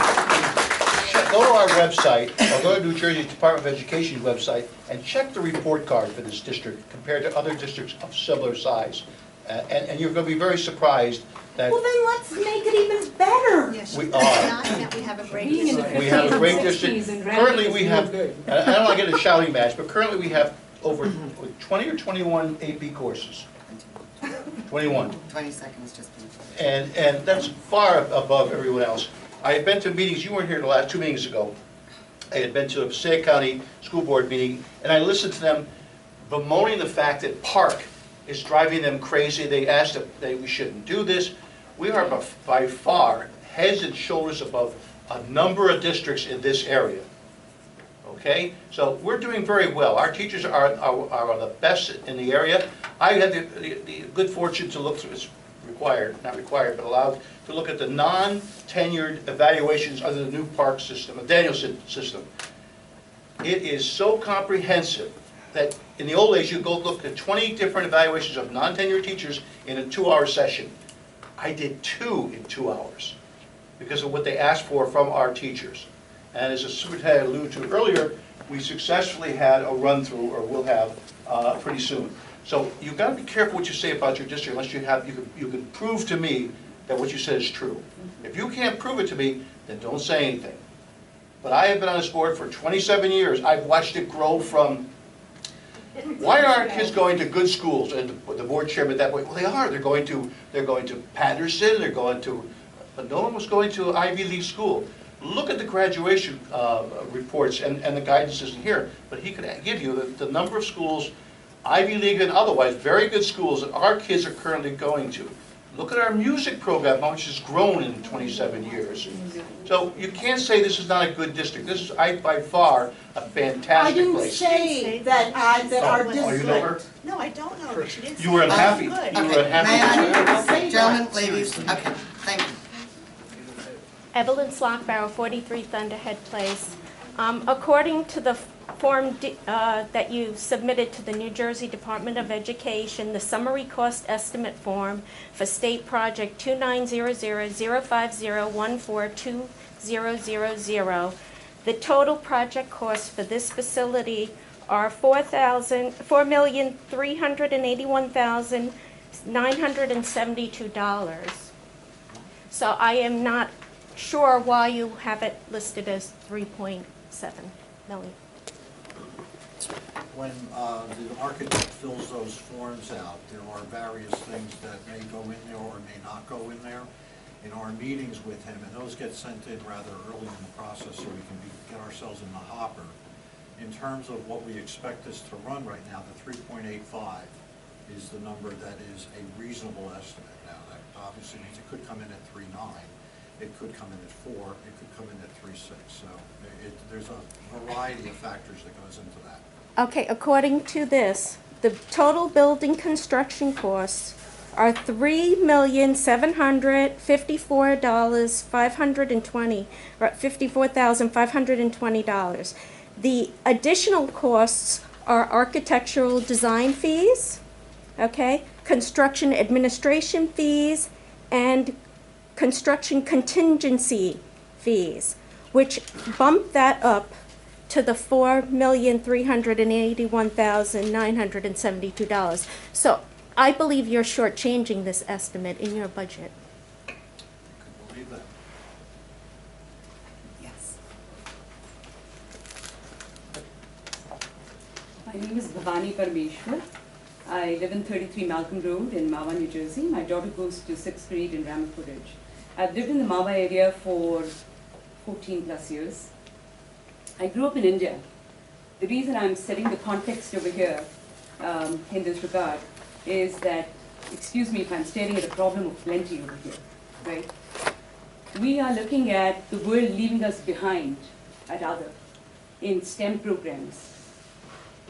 go to our website, or go to New Jersey Department of Education's website, and check the report card for this district compared to other districts of similar size. And you're going to be very surprised that Well, then let's make it even better. we are. We have a great We have a great district. Currently, we have, and I don't want to get a shouting match, but currently we have over 20 or 21 AP courses. 21. 20 seconds just been. And that's far above everyone else. I had been to meetings, you weren't here the last 2 meetings ago. I had been to a Passaic County School Board meeting, and I listened to them bemoaning the fact that Park is driving them crazy. They asked that we shouldn't do this. We are by far heads and shoulders above a number of districts in this area. Okay? So we're doing very well. Our teachers are the best in the area. I had the good fortune to look through, it's required, not required, but allowed to look at the non-tenured evaluations under the new Park system, the Danielson system. It is so comprehensive that in the old days you go look at 20 different evaluations of non-tenured teachers in a 2-hour session. I did 2 in 2 hours because of what they asked for from our teachers. And as the superintendent alluded to earlier, we successfully had a run-through, or will have pretty soon. So you've got to be careful what you say about your district unless you can prove to me that what you said is true. If you can't prove it to me, then don't say anything. But I have been on this board for 27 years. I've watched it grow from, why are our kids going to good schools? And the board chairman at that point, well, they are. They're going to Patterson, they're going to, but no one was going to Ivy League school. Look at the graduation reports, and the guidance isn't here, but he could give you the number of schools, Ivy League and otherwise, very good schools that our kids are currently going to. Look at our music program, how much has grown in 27 years. So you can't say this is not a good district. This is, by far, a fantastic place. I didn't say that our district. Oh, you know her? No, I don't know, but you did say You were unhappy. good. You were unhappy. Gentlemen, ladies, okay, thank you. Evelyn Slockbarrow, 43 Thunderhead Place. According to the form that you submitted to the New Jersey Department of Education, the summary cost estimate form for state project 2900-050-142-000, the total project costs for this facility are $4,381,972. So I am not sure why you have it listed as 3.7 million. When the architect fills those forms out, there are various things that may go in there or may not go in there. In our meetings with him, and those get sent in rather early in the process so we can get ourselves in the hopper. In terms of what we expect this to run right now, the 3.85 is the number that is a reasonable estimate. Now, that obviously means it could come in at 3.9. It could come in at 4, it could come in at 3.6. So there's a variety of factors that goes into that. Okay, according to this, the total building construction costs are $3,754,520, or $54,520. The additional costs are architectural design fees, okay, construction administration fees, and construction contingency fees, which bump that up to the $4,381,972. So I believe you're shortchanging this estimate in your budget. Believe that. Yes. My name is Bhavani Parameshwar. I live in 33 Malcolm Road in Mahwah, New Jersey. My daughter goes to 6th grade in Ramapo Ridge. I've lived in the Mahwah area for 14 plus years. I grew up in India. The reason I'm setting the context over here in this regard is that, excuse me if I'm staring at a problem of plenty over here, right? We are looking at the world leaving us behind at other in STEM programs.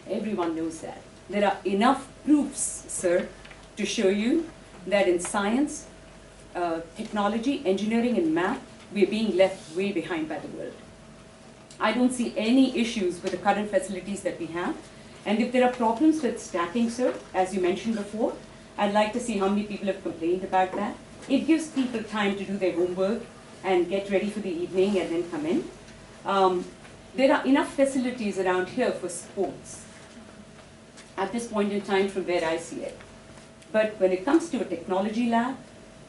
Everyone knows that. There are enough proofs, sir, to show you that in science, technology, engineering, and math, we are being left way behind by the world. I don't see any issues with the current facilities that we have. And if there are problems with stacking, sir, as you mentioned before, I'd like to see how many people have complained about that. It gives people time to do their homework and get ready for the evening and then come in. There are enough facilities around here for sports at this point in time from where I see it. But when it comes to a technology lab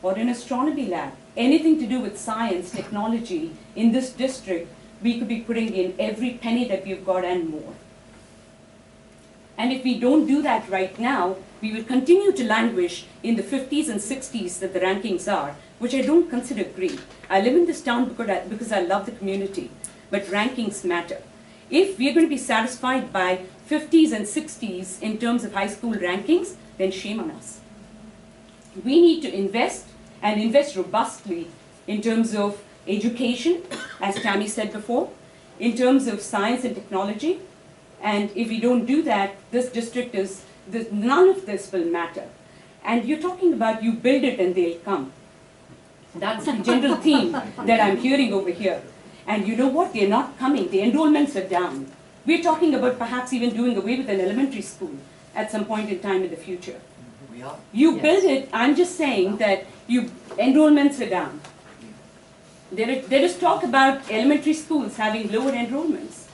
or an astronomy lab, anything to do with science, technology in this district, we could be putting in every penny that we've got and more. And if we don't do that right now, we will continue to languish in the 50s and 60s that the rankings are, which I don't consider great. I live in this town because I love the community, but rankings matter. If we're going to be satisfied by 50s and 60s in terms of high school rankings, then shame on us. We need to invest and invest robustly in terms of education, as Tammy said before, in terms of science and technology. And if we don't do that, this district none of this will matter. And you're talking about you build it and they'll come. That's the general theme that I'm hearing over here. And you know what? They're not coming. The enrollments are down. We're talking about perhaps even doing away with an elementary school at some point in time in the future. We are. You build it, I'm just saying that enrollments are down. There is talk about elementary schools having lower enrollments.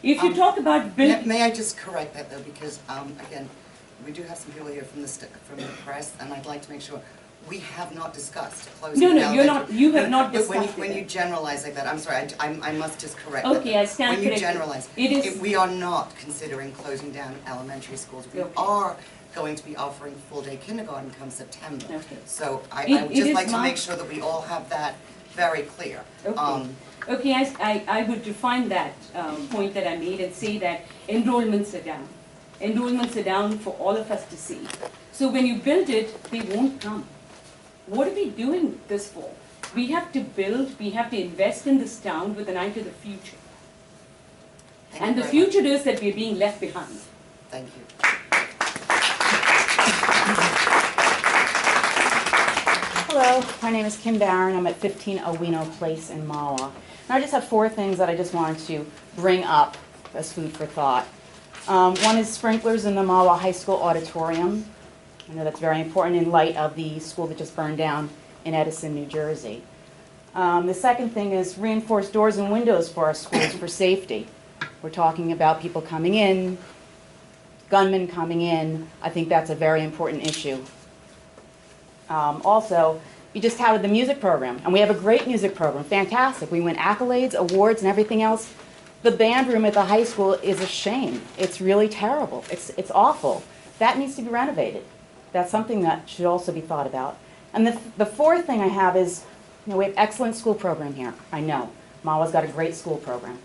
If you talk about building... May I just correct that though, because again, we do have some people here from the press, and I'd like to make sure we have not discussed closing down. No, you're not. You have not discussed it. When you generalize like that, I'm sorry, I must just correct that. Okay, I stand corrected. When you generalize, we are not considering closing down elementary schools. We are going to be offering full-day kindergarten come September. Okay. So I would just like to make sure that we all have that very clear. Okay. Okay, I would define that point that I made and say that enrollments are down. Enrollments are down for all of us to see. So when you build it, they won't come. What are we doing this for? We have to build, we have to invest in this town with an eye to the future. And the future is that we're being left behind. Thank you. Hello, my name is Kim Barron. I'm at 15 Owino Place in Mahwah. And I just have 4 things that I just wanted to bring up as food for thought. One is sprinklers in the Mahwah High School auditorium. I know that's very important in light of the school that just burned down in Edison, New Jersey. The second thing is reinforced doors and windows for our schools for safety. We're talking about people coming in, gunmen coming in. I think that's a very important issue. Also, you just had the music program, and we have a great music program, fantastic. We win accolades, awards, and everything else. The band room at the high school is a shame. It's really terrible. It's awful. That needs to be renovated. That's something that should also be thought about. And the fourth thing I have is, we have excellent school program here. I know. Mahwah's got a great school program.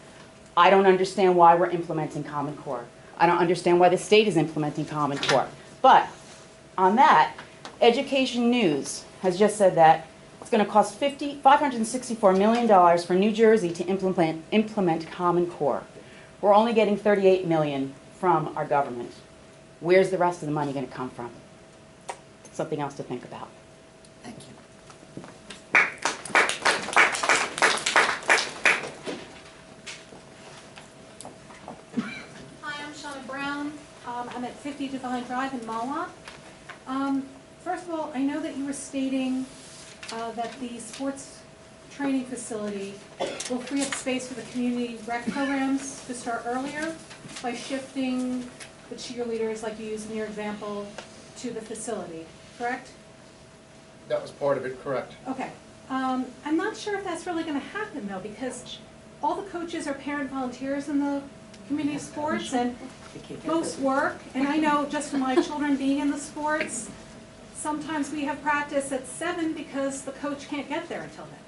I don't understand why we're implementing Common Core. I don't understand why the state is implementing Common Core. But on that, Education News has just said that it's going to cost $564 million for New Jersey to implement Common Core. We're only getting $38 million from our government. Where's the rest of the money going to come from? Something else to think about. Thank you. Shauna Brown. I'm at 50 Divine Drive in Mahwah. First of all, I know that you were stating that the sports training facility will free up space for the community rec programs to start earlier by shifting the cheerleaders, like you used in your example, to the facility, correct? That was part of it, correct. Okay. I'm not sure if that's really going to happen though, because all the coaches are parent volunteers in the community sports, and most work. And I know just from my children being in the sports, sometimes we have practice at 7 because the coach can't get there until then.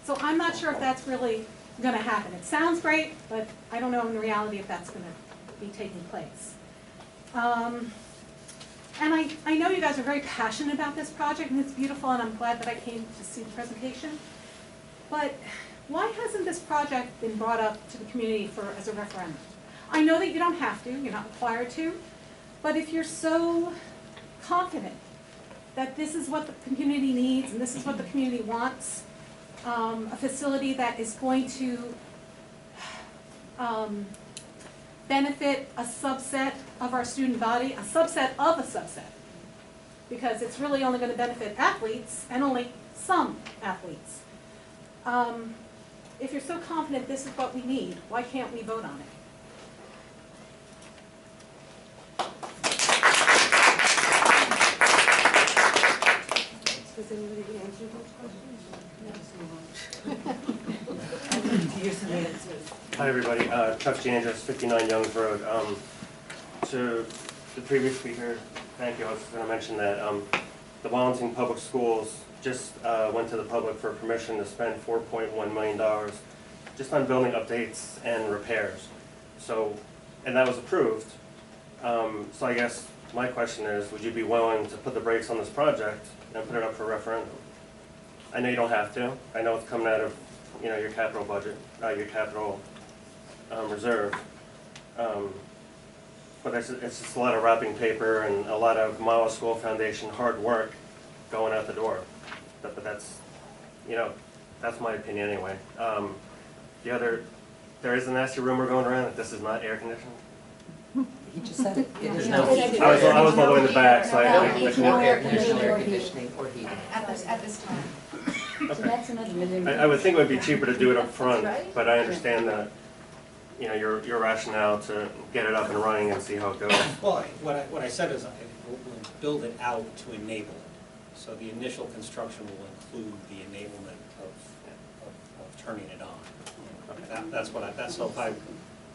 So I'm not sure if that's really going to happen. It sounds great, but I don't know in reality if that's going to be taking place. And I know you guys are very passionate about this project, and it's beautiful, and I'm glad that I came to see the presentation. But why hasn't this project been brought up to the community as a referendum? I know that you don't have to, you're not required to, but if you're so confident that this is what the community needs and this is what the community wants, a facility that is going to benefit a subset of our student body, a subset of a subset, because it's really only going to benefit athletes and only some athletes. If you're so confident this is what we need, why can't we vote on it? Does anybody answer those questions? Hi, everybody. Chuck Jandris, 59 Youngs Road. To the previous speaker, thank you. I was going to mention that the Wellington Public Schools just went to the public for permission to spend $4.1 million just on building updates and repairs. So, and that was approved. So I guess my question is, would you be willing to put the brakes on this project and put it up for referendum? I know you don't have to. I know it's coming out of, you know, your capital budget, your capital reserve. But it's just a lot of wrapping paper and a lot of Mahwah School Foundation hard work going out the door. But that's, you know, that's my opinion anyway. There is a nasty rumor going around that this is not air conditioned. He just said it. There's no heat. I was all the way in the back, so No air conditioning or heating. At this time. Okay. So that's another $1 million. I would think it would be cheaper to do it up front, but I understand that, you know, your rationale to get it up and running and see how it goes. Well, what I said is we'll build it out to enable it. So the initial construction will include the enablement of turning it on. That's so if I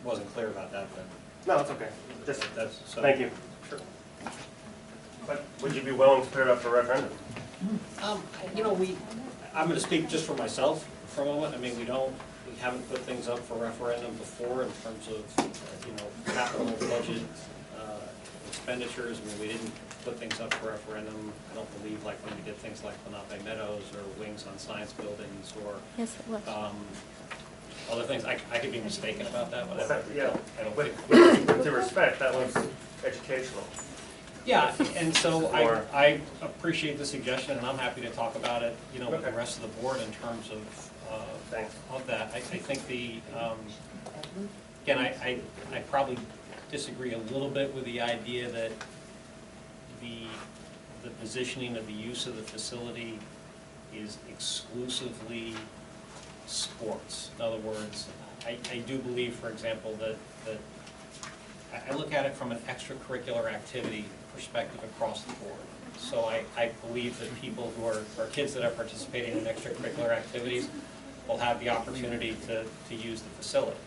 wasn't clear about that, then. No, it's okay. Just, so. thank you. Sure. But would you be willing to put it up for referendum? You know, I'm going to speak just for myself for a moment. I mean, we haven't put things up for referendum before in terms of, you know, capital budget expenditures. I mean, we didn't put things up for referendum. I don't believe like when we did things like Lenape Meadows or Wings on Science Buildings or Yes, it was. other things. I could be mistaken about that, but I don't think. With due respect, that was educational. Yeah, and so I appreciate the suggestion, and I'm happy to talk about it, you know, with the rest of the board in terms of that. I think again, I probably disagree a little bit with the idea that the positioning of the use of the facility is exclusively sports. In other words, I do believe, for example, that I look at it from an extracurricular activity perspective across the board. So I believe that people who are kids that are participating in extracurricular activities will have the opportunity to use the facility.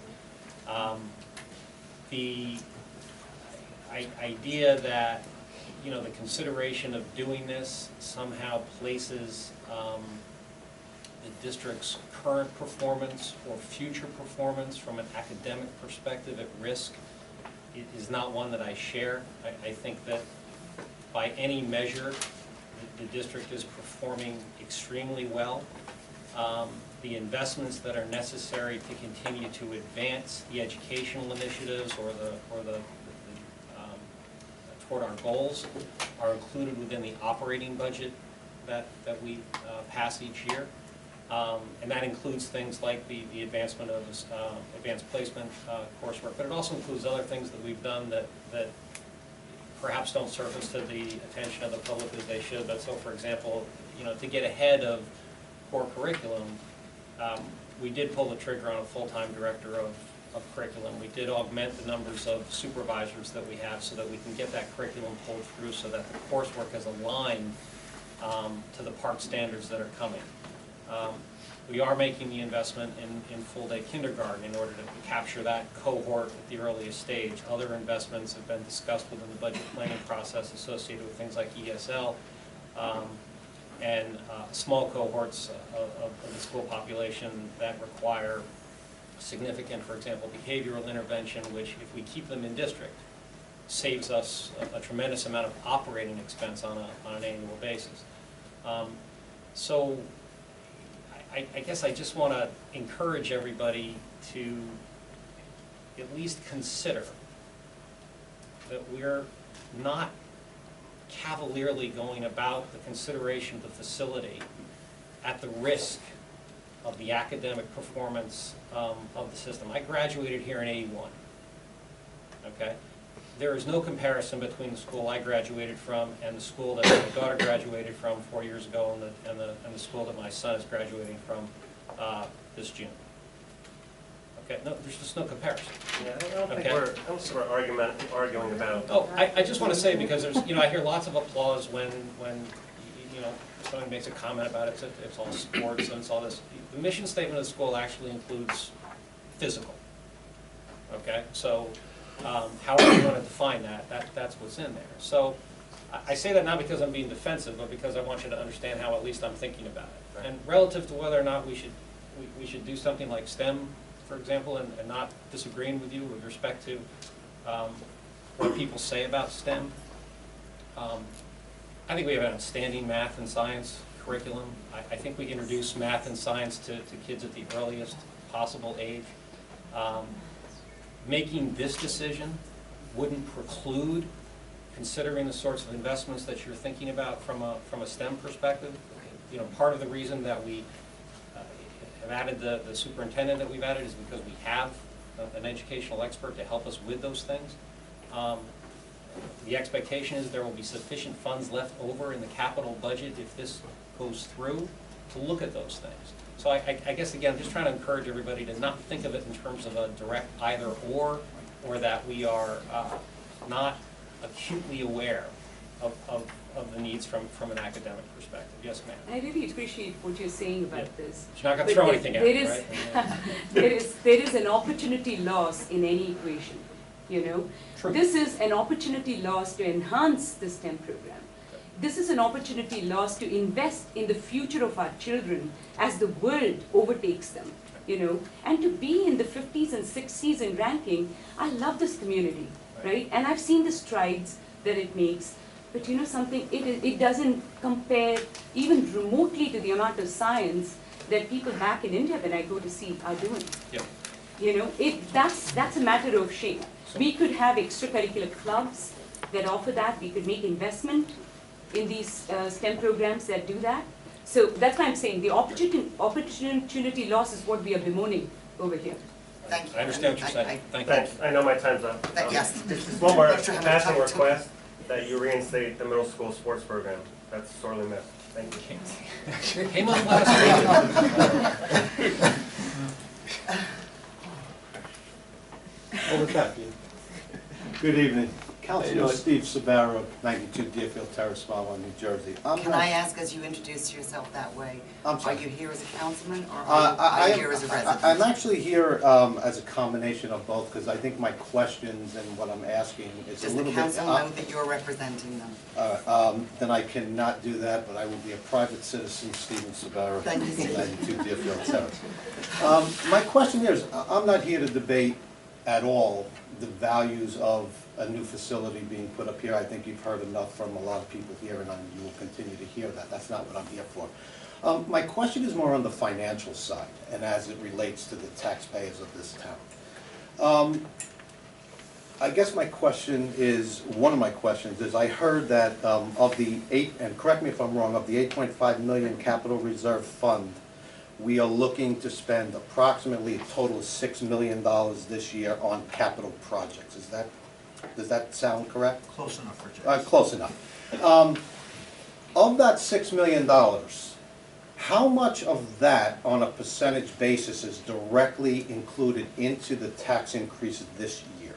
The idea that, you know, the consideration of doing this somehow places the district's current performance or future performance from an academic perspective at risk is not one that I share. I think that by any measure, the district is performing extremely well. The investments that are necessary to continue to advance the educational initiatives or toward our goals are included within the operating budget that we pass each year. And that includes things like the advancement of advanced placement coursework, but it also includes other things that we've done that perhaps don't surface to the attention of the public as they should. But so, for example, to get ahead of core curriculum, we did pull the trigger on a full-time director of curriculum. We did augment the numbers of supervisors that we have so that we can get that curriculum pulled through so that the coursework is aligned to the PARCC standards that are coming. We are making the investment in full-day kindergarten in order to capture that cohort at the earliest stage. Other investments have been discussed within the budget planning process associated with things like ESL and small cohorts of the school population that require significant, for example, behavioral intervention, which if we keep them in district, saves us a tremendous amount of operating expense on an annual basis. So I guess I just want to encourage everybody to at least consider that we're not cavalierly going about the consideration of the facility at the risk of the academic performance of the system. I graduated here in '81, okay? There is no comparison between the school I graduated from and the school that my daughter graduated from 4 years ago and the school that my son is graduating from this June. Okay, no, there's just no comparison. Yeah, I don't think we're arguing about. Oh, I just want to say, because there's, I hear lots of applause when someone makes a comment about it, it's all sports and it's all this. The mission statement of the school actually includes physical. Okay, so however you want to define that's what's in there. So I say that not because I'm being defensive, but because I want you to understand how at least I'm thinking about it. Right. And relative to whether or not we should do something like STEM, for example, and not disagreeing with you with respect to what people say about STEM. I think we have an outstanding math and science curriculum. I think we introduce math and science to kids at the earliest possible age. Making this decision wouldn't preclude considering the sorts of investments that you're thinking about from a STEM perspective. Part of the reason that we have added the superintendent that we've added is because we have an educational expert to help us with those things. The expectation is there will be sufficient funds left over in the capital budget if this goes through to look at those things. So I guess, again, I'm just trying to encourage everybody to not think of it in terms of a direct either or that we are not acutely aware of the needs from an academic perspective. Yes, ma'am. I really appreciate what you're saying about this. You're not going to throw anything at me, right? There is an opportunity loss in any equation, True. This is an opportunity loss to enhance the STEM program. This is an opportunity loss to invest in the future of our children as the world overtakes them, and to be in the 50s and 60s in ranking. I love this community, right? And I've seen the strides that it makes, but something, it doesn't compare even remotely to the amount of science that people back in India that I go to see are doing. Yep. That's a matter of shape. We could have extracurricular clubs that offer that. We could make investment in these STEM programs that do that. So that's why I'm saying the opportunity loss is what we are bemoaning over here. Thank you. I understand what you're saying. Thank you. Thanks. I know my time's up. Yes. Just one more passing request that you reinstate the middle school sports program. That's sorely missed. Thank you. Came up last week. Hold it back, Ian. Good evening. Councilman Steve Sabara, 92 Deerfield Terrace, Mahwah, New Jersey. Can I ask, as you introduce yourself that way, I'm sorry. are you here as a councilman or are you here as a resident? I'm actually here as a combination of both, because I think my questions and what I'm asking is a little bit... Does the council know that you're representing them? Then I cannot do that, but I will be a private citizen, Stephen Sabara, 92 Deerfield Terrace. My question is, I'm not here to debate at all the values of a new facility being put up here. I think you've heard enough from a lot of people here, and you will continue to hear that. That's not what I'm here for. My question is more on the financial side, and as it relates to the taxpayers of this town. I guess my question is, one of my questions is, I heard that of the and correct me if I'm wrong, of the $8.5 million capital reserve fund we are looking to spend approximately a total of $6 million this year on capital projects. Does that sound correct? Close enough for Jay. Close enough. Of that $6 million, how much of that on a percentage basis is directly included into the tax increases this year?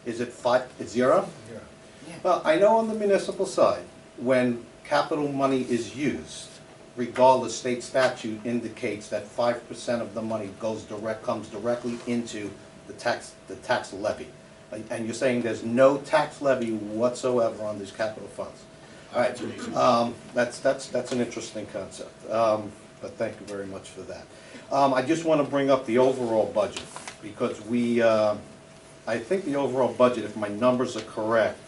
Is it it's zero? Yeah. Well, I know on the municipal side, when capital money is used, regardless, state statute indicates that 5% of the money comes directly into the tax levy. And you're saying there's no tax levy whatsoever on these capital funds. All right, that's an interesting concept, but thank you very much for that. I just want to bring up the overall budget, because I think the overall budget, if my numbers are correct,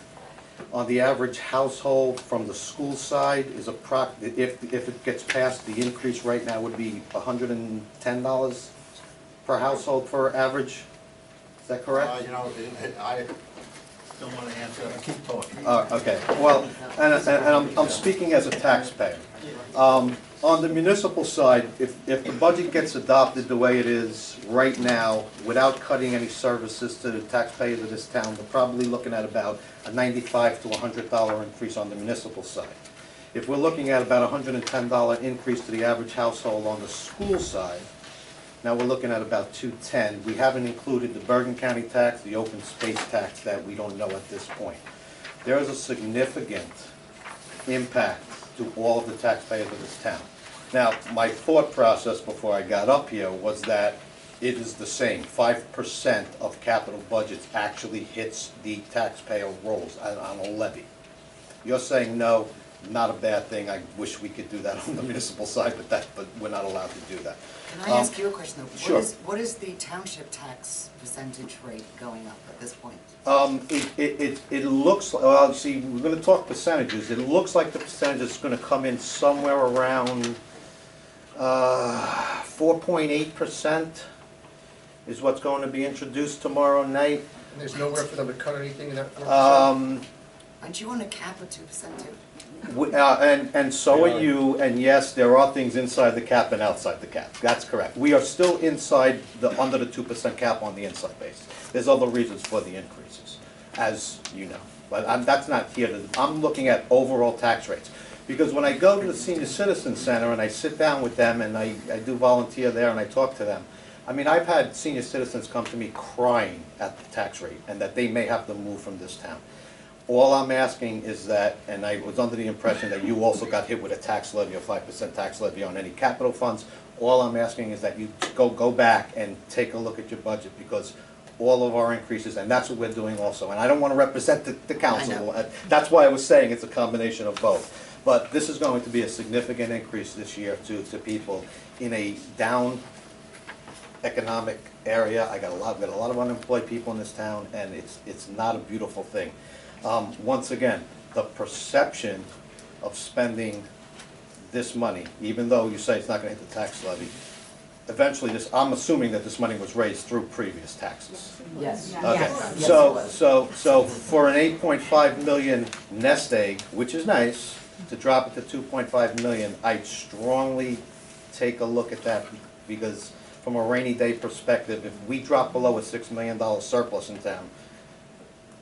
on the average household from the school side is if it gets passed, the increase right now would be $110 per household for average. Is that correct? You know, I don't want to answer that. Keep talking. Okay. Well, and I'm speaking as a taxpayer. On the municipal side, if the budget gets adopted the way it is right now, without cutting any services to the taxpayers of this town, we're probably looking at about a $95 to $100 increase on the municipal side. If we're looking at about a $110 increase to the average household on the school side, now we're looking at about $210. We haven't included the Bergen County tax, the open space tax that we don't know at this point. There is a significant impact to all of the taxpayers of this town. Now, my thought process before I got up here was that it is the same. 5% of capital budgets actually hits the taxpayer rolls on a levy. You're saying no, not a bad thing. I wish we could do that on the municipal side, but we're not allowed to do that. Can I ask you a question though? Sure. What is the township tax percentage rate going up at this point? It looks, well, see, we're going to talk percentages. It looks like the percentage is going to come in somewhere around 4.8% is what's going to be introduced tomorrow night. And there's nowhere for them to cut anything in that 4%? Aren't you on a cap of 2% too? And so are you, and yes, there are things inside the cap and outside the cap. That's correct. We are still inside under the 2% cap on the inside basis. There's other reasons for the increases, as you know. But that's not here. I'm looking at overall tax rates. Because when I go to the Senior Citizen Center and I sit down with them and I do volunteer there and I talk to them, I mean, I've had senior citizens come to me crying at the tax rate and that they may have to move from this town. All I'm asking is that, and I was under the impression that you also got hit with a tax levy, a 5% tax levy on any capital funds. All I'm asking is that you go back and take a look at your budget, because all of our increases, and that's what we're doing also. And I don't want to represent the council. That's why I was saying it's a combination of both. But this is going to be a significant increase this year to people in a down economic area. I've got a lot of unemployed people in this town, and it's not a beautiful thing. Once again, the perception of spending this money, even though you say it's not going to hit the tax levy, eventually I'm assuming that this money was raised through previous taxes. Yes. Okay. Yes. So for an 8.5 million nest egg, which is nice, to drop it to 2.5 million, I'd strongly take a look at that, because from a rainy day perspective, if we drop below a $6 million surplus in town,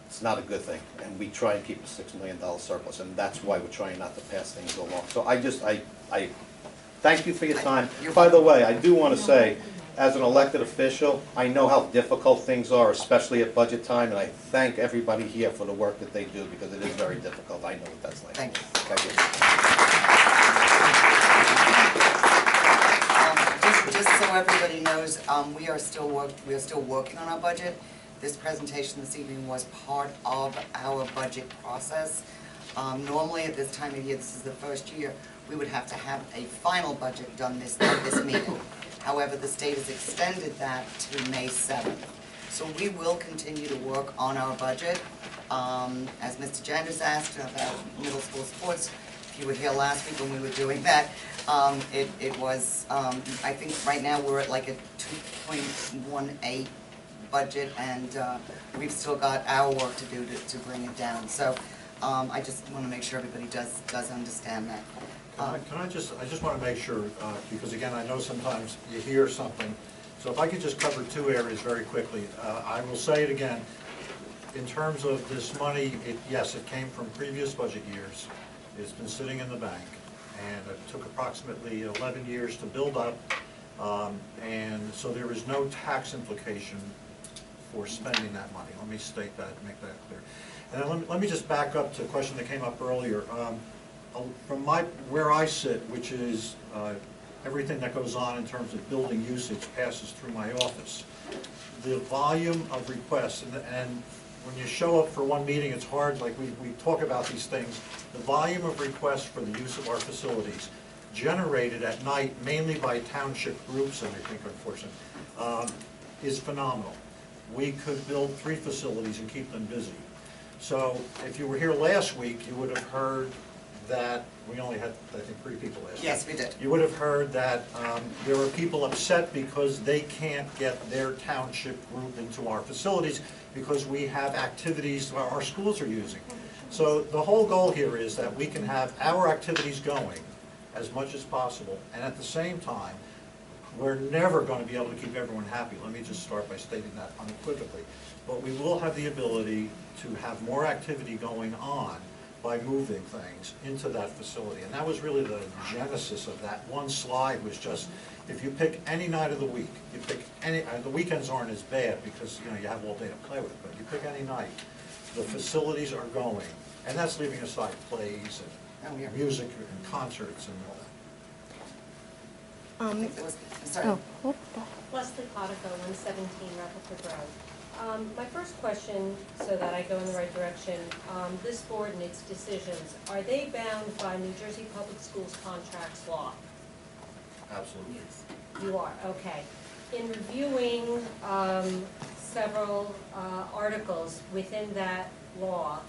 it's not a good thing, and we try and keep a $6 million surplus, and that's why we're trying not to pass things along. So I thank you for your time. By the way, I do want to say, as an elected official, I know how difficult things are, especially at budget time, and I thank everybody here for the work that they do, because it is very difficult. I know what that's like. Thank you. Thank you. Just so everybody knows, we are still working on our budget. This presentation this evening was part of our budget process. Normally at this time of year, this is the first year, we would have to have a final budget done this meeting. However, the state has extended that to May 7th. So we will continue to work on our budget. As Mr. Genders asked about middle school sports, if you were here last week when we were doing that, it was, I think right now we're at like a 2.18 budget, and we've still got our work to do to bring it down. So I just want to make sure everybody does understand that. I just want to make sure, because again, I know sometimes you hear something, so if I could just cover two areas very quickly. I will say it again, in terms of this money, yes, it came from previous budget years. It's been sitting in the bank, and it took approximately 11 years to build up, and so there is no tax implication for spending that money. Let me state that, make that clear. And then let me just back up to a question that came up earlier. From where I sit, which is everything that goes on in terms of building usage passes through my office. The volume of requests, and when you show up for one meeting, it's hard, like we talk about these things, the volume of requests for the use of our facilities generated at night, mainly by township groups, and I think unfortunately, is phenomenal. We could build 3 facilities and keep them busy. So if you were here last week, you would have heard that, we only had, I think, 3 people last week. Yes, we did. You would have heard that there are people upset because they can't get their township group into our facilities because we have activities our schools are using. So the whole goal here is that we can have our activities going as much as possible, and at the same time, we're never going to be able to keep everyone happy. Let me just start by stating that unequivocally. But we will have the ability to have more activity going on by moving things into that facility. And that was really the genesis of that. One slide was just, if you pick any night of the week, you pick any, the weekends aren't as bad because you have all day to play with, but you pick any night, the facilities are going. And that's leaving aside plays and music and concerts and all that. Leslie Codico, 117 Rappaport Road. My first question, so that I go in the right direction, this board and its decisions, are they bound by New Jersey Public Schools contracts law? Absolutely. You are, okay. In reviewing several articles within that law,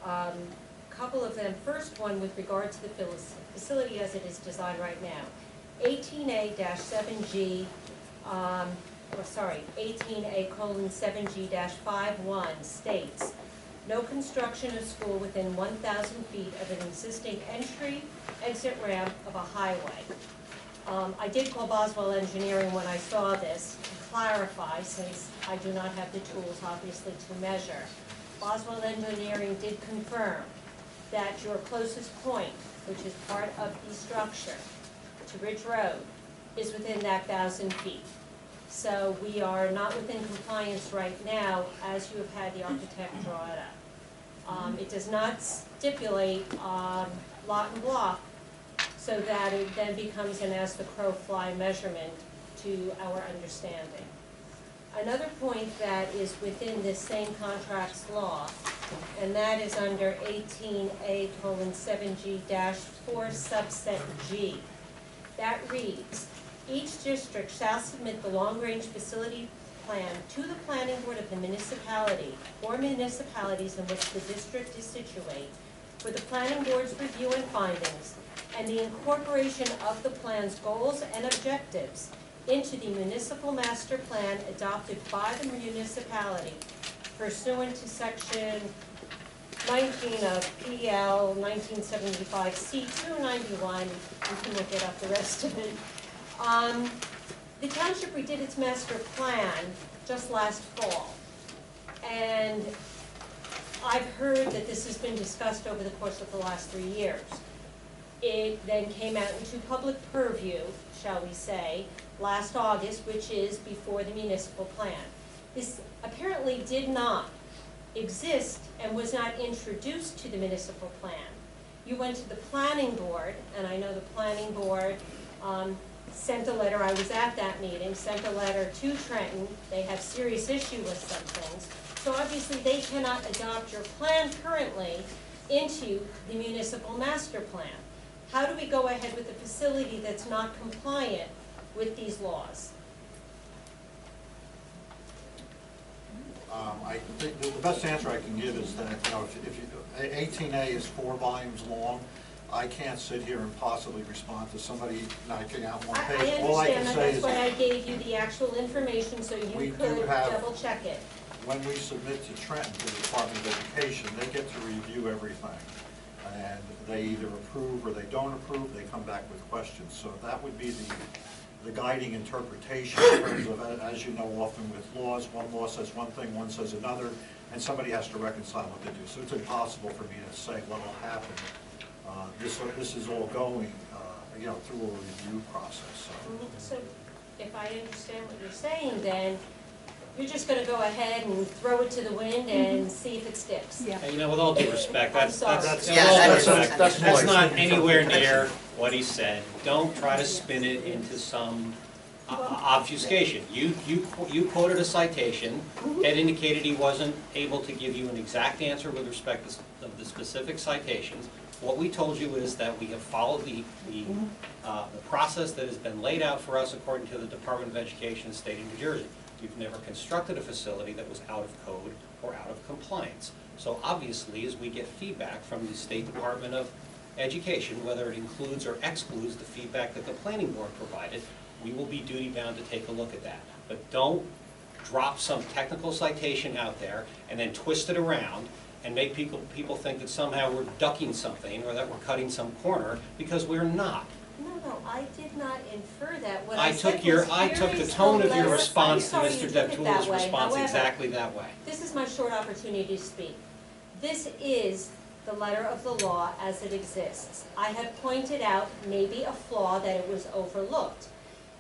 a couple of them, first one with regard to the facility as it is designed right now. 18A-7G, 18A:7G-51 states, no construction of school within 1,000 feet of an existing entry-exit ramp of a highway. I did call Boswell Engineering when I saw this to clarify, since I do not have the tools, obviously, to measure. Boswell Engineering did confirm that your closest point, which is part of the structure, to Ridge Road, is within that 1,000 feet. So we are not within compliance right now, as you have had the architect draw it up. It does not stipulate lot and block, so that it then becomes an as the crow fly measurement to our understanding. Another point that is within this same contracts law, and that is under 18A:7G-4 subset G. That reads, each district shall submit the long-range facility plan to the planning board of the municipality or municipalities in which the district is situate for the planning board's review and findings, and the incorporation of the plan's goals and objectives into the municipal master plan adopted by the municipality pursuant to section 19 of PL 1975 C291. You can look it up, the rest of it. The township redid its master plan just last fall, and I've heard that this has been discussed over the course of the last 3 years. It then came out into public purview, shall we say, last August, which is before the municipal plan. This apparently did not exist and was not introduced to the municipal plan. You went to the planning board, and I know the planning board sent a letter, I was at that meeting, sent a letter to Trenton. They have serious issue with some things. So obviously they cannot adopt your plan currently into the municipal master plan. How do we go ahead with a facility that's not compliant with these laws? I think the best answer I can give is that, if 18A is 4 volumes long, I can't sit here and possibly respond to somebody knocking out one page. I understand that, that's why I gave you the actual information so you could double check it. When we submit to Trenton, to the Department of Education, they get to review everything. and they either approve or they don't approve, they come back with questions. So that would be the guiding interpretation in terms of, as you know, often with laws, one law says one thing, one says another, and somebody has to reconcile what they do. So it's impossible for me to say what will happen. This is all going, you know, through a review process. So if I understand what you're saying, then you're just gonna go ahead and throw it to the wind and see if it sticks. Yeah. And, you know, with all due respect, that's sorry. that's not anywhere near what he said. Don't try to spin it into some obfuscation. You quoted a citation that indicated he wasn't able to give you an exact answer with respect to the specific citations. What we told you is that we have followed the process that has been laid out for us according to the Department of Education in the state of New Jersey. We've never constructed a facility that was out of code or out of compliance. So obviously, as we get feedback from the State Department of Education, whether it includes or excludes the feedback that the planning board provided, we will be duty-bound to take a look at that. But don't drop some technical citation out there and then twist it around and make people think that somehow we're ducking something or that we're cutting some corner, because we're not. No, I did not infer that. What I said took was the tone of your very response to sorry Mr. you took it that Deptula's way. response However, exactly that way. This is my short opportunity to speak. This is the letter of the law as it exists. I have pointed out maybe a flaw that it was overlooked.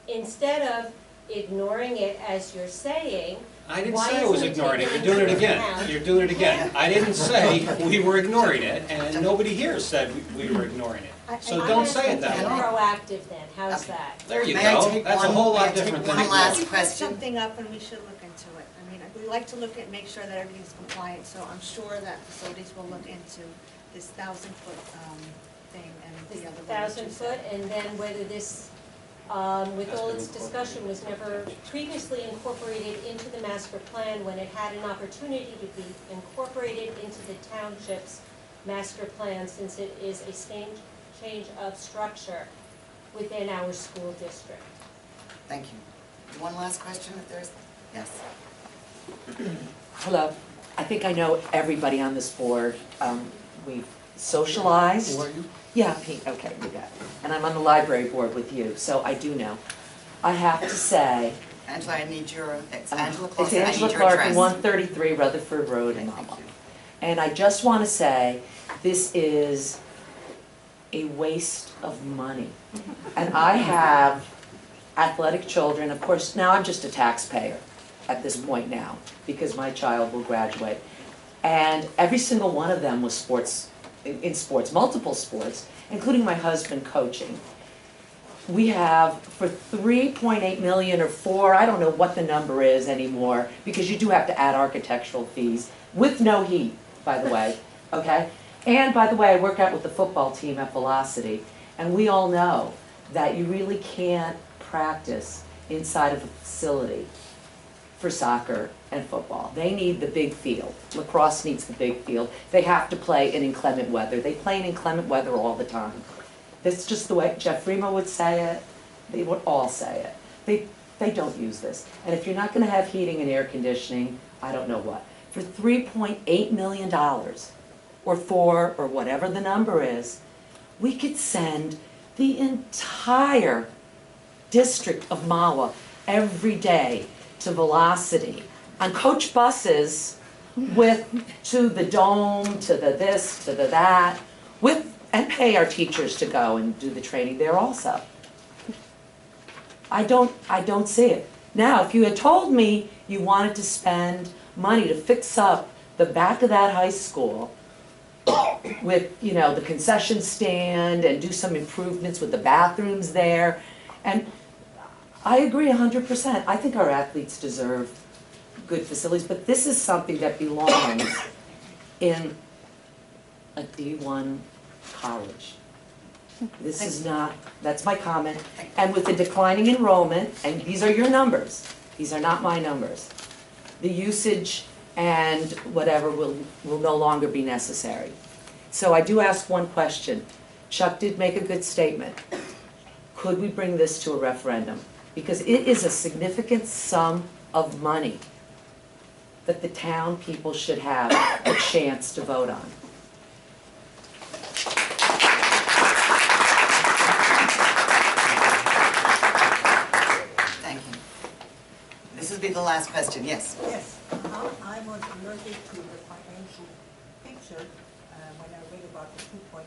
Instead of ignoring it as you're saying, I didn't why say I was isn't ignoring it. You're taken doing it into again. account? You're doing it again. I didn't say we were ignoring it, and nobody here said we were ignoring it. So don't say it that I'm way. proactive then, how's that? There you May I go. take That's a one- whole may I lot take different than one last ignoring. question? Something up and we should look into it. I mean, we like to look at, make sure that everything's compliant, so I'm sure that facilities will look into this 1,000-foot thing and the other one. that you 1,000 said. foot, and then whether this, with all its discussion, was never previously incorporated into the master plan when it had an opportunity to be incorporated into the township's master plan, since it is a change of structure within our school district. Thank you. One last question if there's, yes. Hello. I think I know everybody on this board. We've socialized. Who are you? Yeah, Pete, okay, you got it. And I'm on the library board with you, so I do know. I have to say, Angela, I need your, it's Angela Clark, it's I need Angela your Clark, address. 133 Rutherford Road in Mahwah. And I just want to say, this is a waste of money. And I have athletic children, of course, now I'm just a taxpayer at this point now, because my child will graduate. And every single one of them was in sports, multiple sports, including my husband coaching. We have, for 3.8 million or 4, I don't know what the number is anymore, because you do have to add architectural fees, with no heat, by the way, okay? And by the way, I work out with the football team at Velocity, and we all know that you really can't practice inside of a facility for soccer and football. They need the big field. Lacrosse needs the big field. They have to play in inclement weather. They play in inclement weather all the time. That's just the way Jeff Remo would say it. They would all say it. They don't use this. And if you're not going to have heating and air conditioning, I don't know what. For $3.8 million, or 4, or whatever the number is, we could send the entire district of Mahwah every day to Velocity on coach buses to the dome, to the this, to the that, and pay our teachers to go and do the training there also. I don't see it. Now, if you had told me you wanted to spend money to fix up the back of that high school with, you know, the concession stand and do some improvements with the bathrooms there, and I agree 100%. I think our athletes deserve good facilities, but this is something that belongs in a D1 college. This is not, that's my comment. And with the declining enrollment, and these are your numbers, these are not my numbers, the usage and whatever will no longer be necessary. So I do ask one question. Chuck did make a good statement. Could we bring this to a referendum? Because it is a significant sum of money that the town people should have a chance to vote on. be the last question, yes. Yes, I was alerted to the financial picture when I read about the 2.2%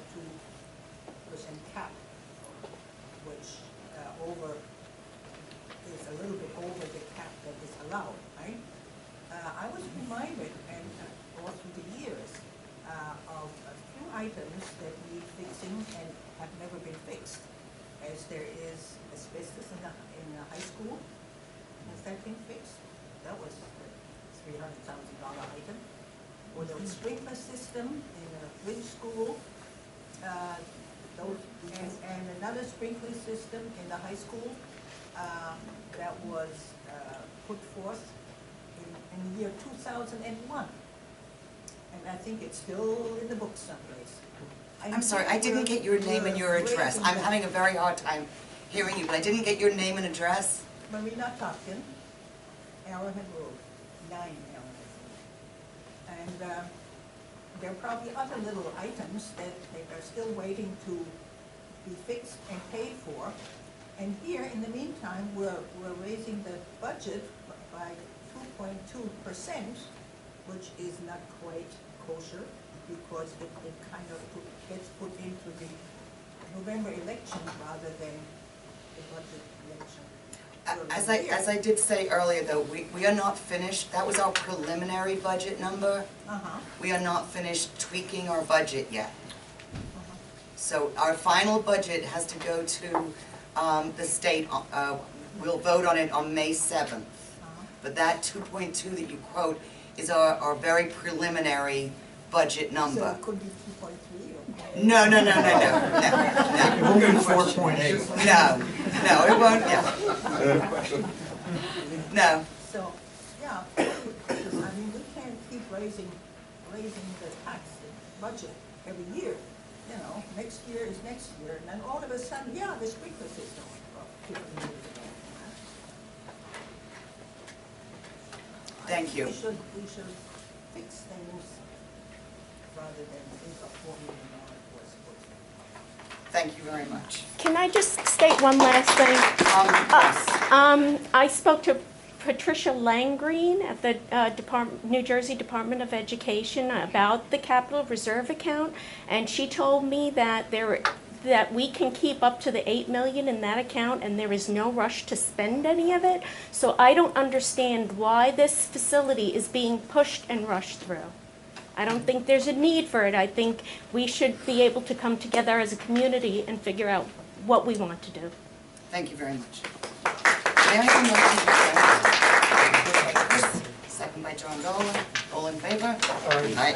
cap, which is a little bit over the cap that is allowed, right? I was reminded, and all through the years, of a few items that need fixing and have never been fixed, as there is asbestos in the high school. Has that been fixed? That was a $300,000 item. Or the sprinkler system in a Ridge School, and another sprinkler system in the high school that was put forth in the year 2001. And I think it's still in the book someplace. I'm sorry, I didn't get your name and your address. I'm having a very hard time hearing you, but I didn't get your name and address. Marina Topkin, Arrowhead Road, 9 Arrowhead Road. And there are probably other little items that they are still waiting to be fixed and paid for. And here, in the meantime, we're raising the budget by 2.2%, which is not quite kosher, because it kind of gets put into the November election rather than the budget election. As I did say earlier, though, we are not finished. That was our preliminary budget number. We are not finished tweaking our budget yet. So our final budget has to go to the state. We'll vote on it on May 7th. But that 2.2 that you quote is our very preliminary budget number. So it could be 2.3 or? No. It won't be 4.8. No, it won't, yeah. No. So, yeah, because, I mean, we can't keep raising the tax budget every year. You know, next year is next year, and then all of a sudden, yeah, the sprinkler system went up 15 years ago. Thank you. We should fix things rather than think of $4 million was. Thank you very much. Can I just state one last thing? Yes. I spoke to Patricia Langgreen at the New Jersey Department of Education about the Capital Reserve account, and she told me that we can keep up to the $8 million in that account, and there is no rush to spend any of it. So I don't understand why this facility is being pushed and rushed through. I don't think there's a need for it. I think we should be able to come together as a community and figure out what we want to do. Thank you very much. May I have a motion to adjourn? Second by John Dolan. All in favor? Aye.